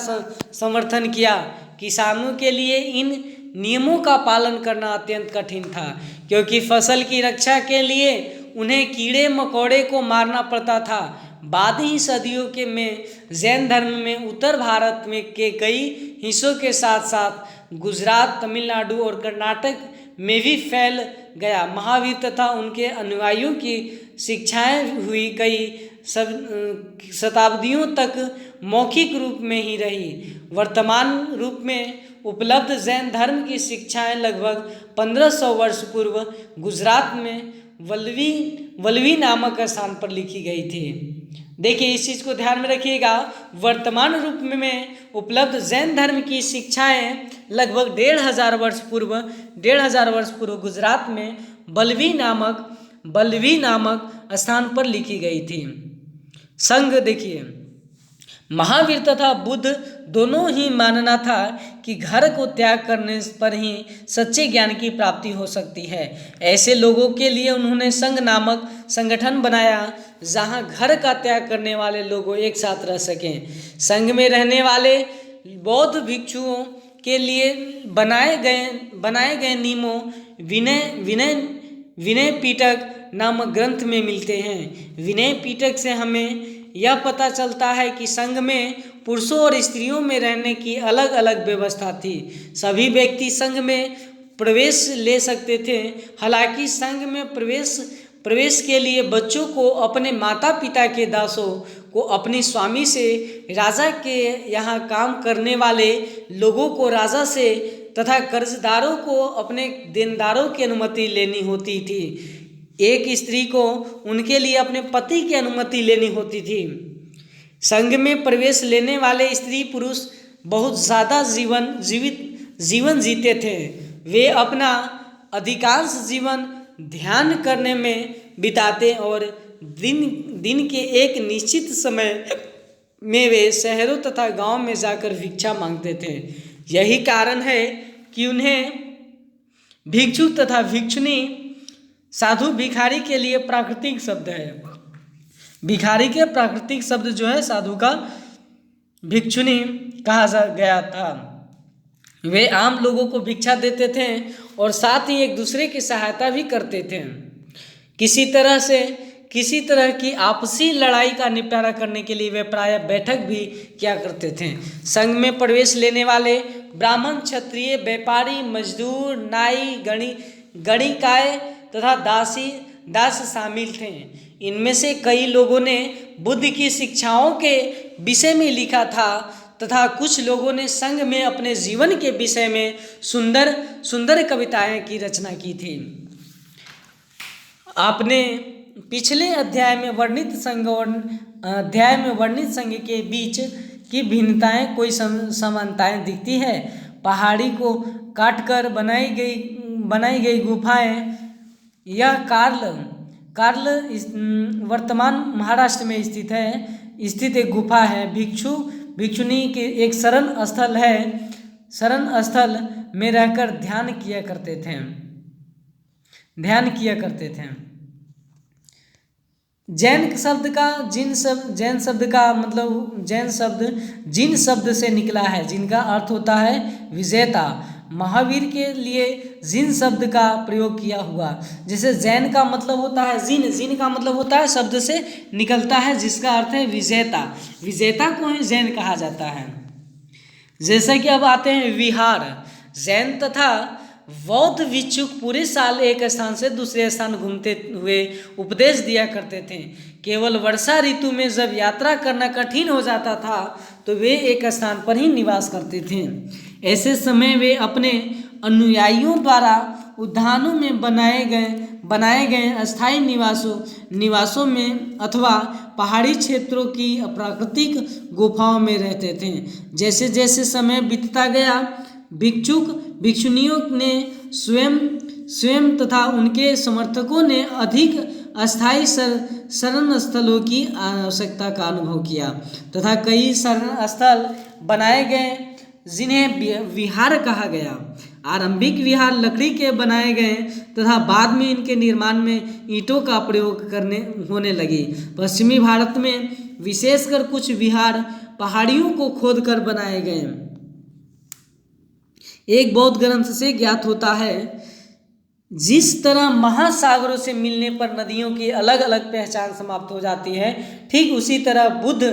समर्थन किया। किसानों के लिए इन नियमों का पालन करना अत्यंत कठिन था, क्योंकि फसल की रक्षा के लिए उन्हें कीड़े मकोड़े को मारना पड़ता था। बाद ही सदियों के में जैन धर्म में उत्तर भारत में के कई हिस्सों के साथ साथ गुजरात, तमिलनाडु और कर्नाटक में भी फैल गया। महावीर तथा उनके अनुयायियों की शिक्षाएं हुई कई शताब्दियों तक मौखिक रूप में ही रही। वर्तमान रूप में उपलब्ध जैन धर्म की शिक्षाएं लगभग 1500 वर्ष पूर्व गुजरात में वल्लवी नामक स्थान पर लिखी गई थी। देखिए, इस चीज़ को ध्यान में रखिएगा। वर्तमान रूप में उपलब्ध जैन धर्म की शिक्षाएं लगभग 1500 वर्ष पूर्व गुजरात में वल्लवी नामक स्थान पर लिखी गई थी। संघ देखिए, महावीर तथा बुद्ध दोनों ही मानना था कि घर को त्याग करने पर ही सच्चे ज्ञान की प्राप्ति हो सकती है। ऐसे लोगों के लिए उन्होंने संघ नामक संगठन बनाया, जहां घर का त्याग करने वाले लोग एक साथ रह सकें। संघ में रहने वाले बौद्ध भिक्षुओं के लिए बनाए गए नियमों विनय पिटक नामक ग्रंथ में मिलते हैं। विनय पिटक से हमें यह पता चलता है कि संघ में पुरुषों और स्त्रियों में रहने की अलग अलग व्यवस्था थी। सभी व्यक्ति संघ में प्रवेश ले सकते थे। हालांकि संघ में प्रवेश के लिए बच्चों को अपने माता पिता के दासों को अपनी स्वामी से, राजा के यहाँ काम करने वाले लोगों को राजा से तथा कर्जदारों को अपने देनदारों की अनुमति लेनी होती थी। एक स्त्री को उनके लिए अपने पति की अनुमति लेनी होती थी। संघ में प्रवेश लेने वाले स्त्री पुरुष बहुत ज़्यादा जीवन जीते थे। वे अपना अधिकांश जीवन ध्यान करने में बिताते और दिन के एक निश्चित समय में वे शहरों तथा गांव में जाकर भिक्षा मांगते थे। यही कारण है कि उन्हें भिक्षु तथा भिक्षुणी, साधु भिखारी के लिए प्राकृतिक शब्द है। भिखारी के प्राकृतिक शब्द जो है साधु का भिक्षुणी कहा गया था। वे आम लोगों को भिक्षा देते थे और साथ ही एक दूसरे की सहायता भी करते थे। किसी तरह की आपसी लड़ाई का निपटारा करने के लिए वे प्रायः बैठक भी किया करते थे। संघ में प्रवेश लेने वाले ब्राह्मण, क्षत्रिय, व्यापारी, मजदूर, नाई, गणिकाय तथा दास शामिल थे। इनमें से कई लोगों ने बुद्ध की शिक्षाओं के विषय में लिखा था तथा कुछ लोगों ने संघ में अपने जीवन के विषय में सुंदर कविताएं की रचना की थी। आपने पिछले अध्याय में वर्णित संघ के बीच की भिन्नताएं, कोई समानताएं दिखती है। पहाड़ी को काटकर बनाई गई गुफाएं, यह कार्ल वर्तमान महाराष्ट्र में स्थित एक गुफा है। भिक्षुणी के एक शरण स्थल में रहकर ध्यान किया करते थे। जैन शब्द जिन शब्द से निकला है, जिनका अर्थ होता है विजेता। महावीर के लिए जिन शब्द का प्रयोग किया हुआ। जैसे जैन का मतलब होता है जिन, जिन का मतलब होता है शब्द से निकलता है जिसका अर्थ है विजेता, विजेता को ही जैन कहा जाता है। जैसा कि अब आते हैं विहार। जैन तथा बौद्ध भिक्षुक पूरे साल एक स्थान से दूसरे स्थान घूमते हुए उपदेश दिया करते थे। केवल वर्षा ऋतु में जब यात्रा करना कठिन हो जाता था तो वे एक स्थान पर ही निवास करते थे। ऐसे समय वे अपने अनुयायियों द्वारा उद्यानों में बनाए गए अस्थायी निवासों में अथवा पहाड़ी क्षेत्रों की प्राकृतिक गुफाओं में रहते थे। जैसे जैसे समय बीतता गया भिक्षुनियों ने स्वयं तथा उनके समर्थकों ने अधिक अस्थायी शरण स्थलों की आवश्यकता का अनुभव किया तथा कई शरण स्थल बनाए गए जिन्हें विहार कहा गया। आरंभिक विहार लकड़ी के बनाए गए तथा बाद में इनके निर्माण में ईंटों का प्रयोग होने लगी। पश्चिमी भारत में विशेषकर कुछ विहार पहाड़ियों को खोदकर बनाए गए। एक बौद्ध ग्रंथ से ज्ञात होता है, जिस तरह महासागरों से मिलने पर नदियों की अलग अलग पहचान समाप्त हो जाती है, ठीक उसी तरह बुद्ध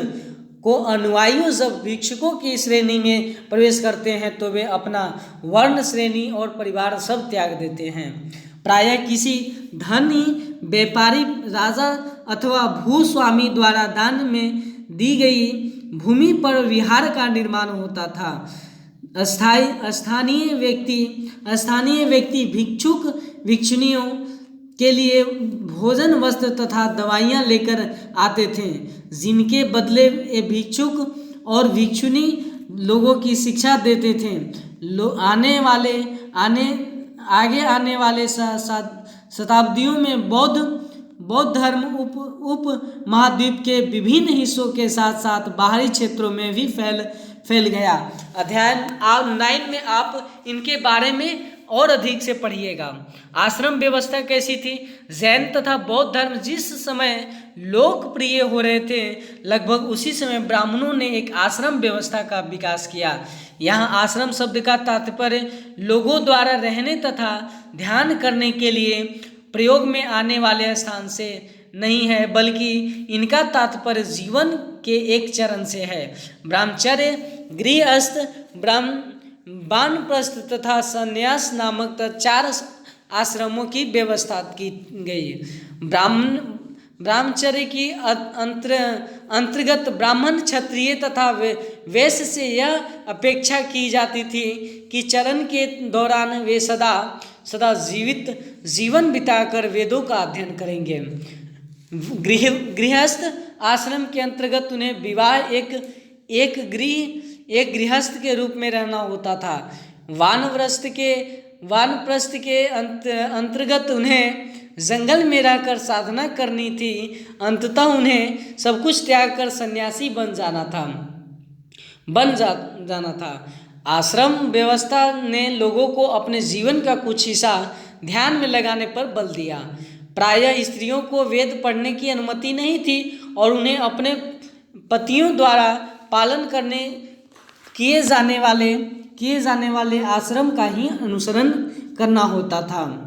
को अनुयायियों जब भिक्षुकों की श्रेणी में प्रवेश करते हैं तो वे अपना वर्ण, श्रेणी और परिवार सब त्याग देते हैं। प्रायः किसी धनी व्यापारी, राजा अथवा भूस्वामी द्वारा दान में दी गई भूमि पर विहार का निर्माण होता था। स्थानीय व्यक्ति भिक्षुनियों के लिए भोजन, वस्त्र तथा दवाइयाँ लेकर आते थे, जिनके बदले ये भिक्षुक और भिक्षुनी लोगों की शिक्षा देते थे। आगे आने वाले शताब्दियों में बौद्ध धर्म उप महाद्वीप के विभिन्न हिस्सों के साथ साथ बाहरी क्षेत्रों में भी फैल गया। अध्याय 9 में आप इनके बारे में और अधिक से पढ़िएगा। आश्रम व्यवस्था कैसी थी? जैन तथा बौद्ध धर्म जिस समय लोकप्रिय हो रहे थे, लगभग उसी समय ब्राह्मणों ने एक आश्रम व्यवस्था का विकास किया। यहाँ आश्रम शब्द का तात्पर्य लोगों द्वारा रहने तथा ध्यान करने के लिए प्रयोग में आने वाले स्थान से नहीं है, बल्कि इनका तात्पर्य जीवन के एक चरण से है। ब्रह्मचर्य, गृहस्थ, वानप्रस्थ तथा संन्यास नामक 4 आश्रमों की व्यवस्था की गई। ब्रह्मचर्य की अंतर्गत ब्राह्मण, क्षत्रिय तथा वैश्य से यह अपेक्षा की जाती थी कि चरण के दौरान वे सदा जीवन बिताकर वेदों का अध्ययन करेंगे। गृहस्थ आश्रम के अंतर्गत उन्हें विवाह एक गृहस्थ के रूप में रहना होता था। वानप्रस्थ के अंतर्गत उन्हें जंगल में रहकर साधना करनी थी। अंततः उन्हें सब कुछ त्याग कर सन्यासी बन जाना था। आश्रम व्यवस्था ने लोगों को अपने जीवन का कुछ हिस्सा ध्यान में लगाने पर बल दिया। प्रायः स्त्रियों को वेद पढ़ने की अनुमति नहीं थी और उन्हें अपने पतियों द्वारा पालन किए जाने वाले आश्रम का ही अनुसरण करना होता था।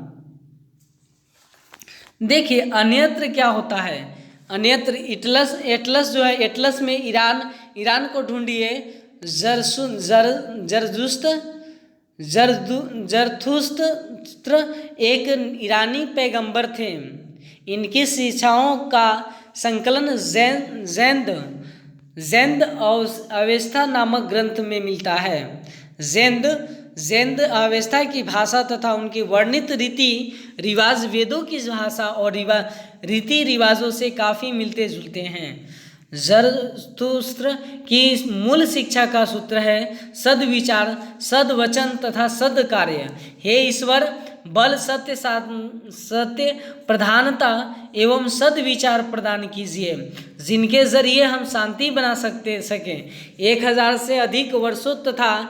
देखिए अन्यत्र क्या होता है। अन्यत्र एटलस जो है, एटलस में ईरान को ढूंढिए। जरथुस्त्र एक ईरानी पैगंबर थे। इनकी शिक्षाओं का संकलन ज़ैंद अवेस्ता नामक ग्रंथ में मिलता है। ज़ैंद अवेस्ता की भाषा तथा उनकी वर्णित रीति रिवाज वेदों की भाषा और रीति रिवाजों से काफ़ी मिलते जुलते हैं। जरथुस्त्र की मूल शिक्षा का सूत्र है सद्विचार, सद्वचन तथा सद्कार्य। हे ईश्वर, बल, सत्य प्रधानता एवं सद्विचार प्रदान कीजिए, जिनके जरिए हम शांति बना सकें। 1000 से अधिक वर्षों तथा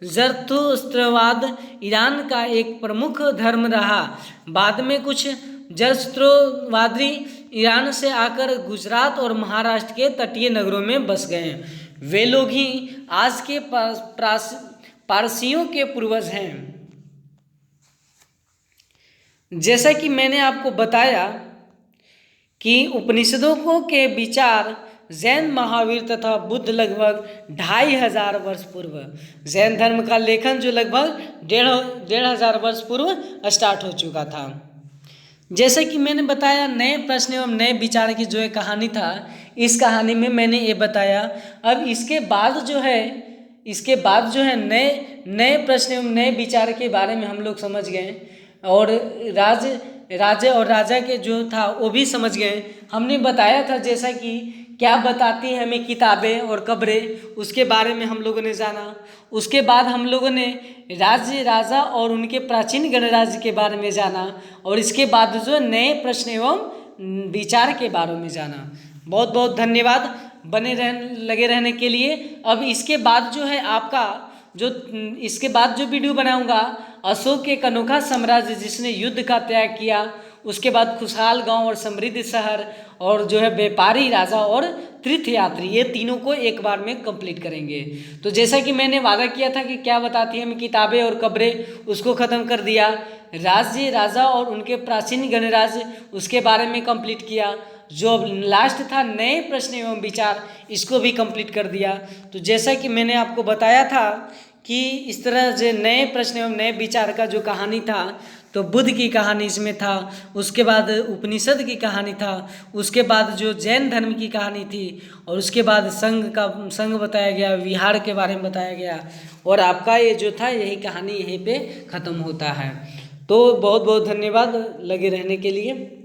जरथुस्त्रवाद ईरान का एक प्रमुख धर्म रहा। बाद में कुछ जरथुस्त्रवादी ईरान से आकर गुजरात और महाराष्ट्र के तटीय नगरों में बस गए। वे लोग ही आज के पारसियों के पूर्वज हैं। जैसा कि मैंने आपको बताया कि उपनिषदों के विचार जैन महावीर तथा बुद्ध लगभग 2500 वर्ष पूर्व, जैन धर्म का लेखन जो लगभग 1500 वर्ष पूर्व स्टार्ट हो चुका था। जैसे कि मैंने बताया नए प्रश्न एवं नए विचार की जो है कहानी था, इस कहानी में मैंने ये बताया। अब इसके बाद जो है नए प्रश्न एवं नए विचार के बारे में हम लोग समझ गए और राज्य और राजा के जो था वो भी समझ गए। हमने बताया था जैसा कि क्या बताती है हमें किताबें और कब्रें, उसके बारे में हम लोगों ने जाना। उसके बाद हम लोगों ने राज्य, राजा और उनके प्राचीन गणराज्य के बारे में जाना और इसके बाद जो नए प्रश्न एवं विचार के बारे में जाना। बहुत बहुत धन्यवाद लगे रहने के लिए। अब इसके बाद जो है इसके बाद जो वीडियो बनाऊंगा, अशोक एक अनोखा साम्राज्य जिसने युद्ध का त्याग किया, उसके बाद खुशहाल गांव और समृद्ध शहर, और जो है व्यापारी राजा और तीर्थयात्री, ये तीनों को एक बार में कंप्लीट करेंगे। तो जैसा कि मैंने वादा किया था कि क्या बताती है हमें किताबें और कब्रें, उसको ख़त्म कर दिया। राज्य, राजा और उनके प्राचीन गणराज्य, उसके बारे में कंप्लीट किया। जो लास्ट था नए प्रश्न एवं विचार, इसको भी कंप्लीट कर दिया। तो जैसा कि मैंने आपको बताया था कि इस तरह से नए प्रश्न एवं नए विचार का जो कहानी था, तो बुद्ध की कहानी इसमें था, उसके बाद उपनिषद की कहानी था, उसके बाद जो जैन धर्म की कहानी थी, और उसके बाद संघ बताया गया, विहार के बारे में बताया गया, और आपका ये जो था यही कहानी यहीं पे ख़त्म होता है। तो बहुत बहुत धन्यवाद लगे रहने के लिए।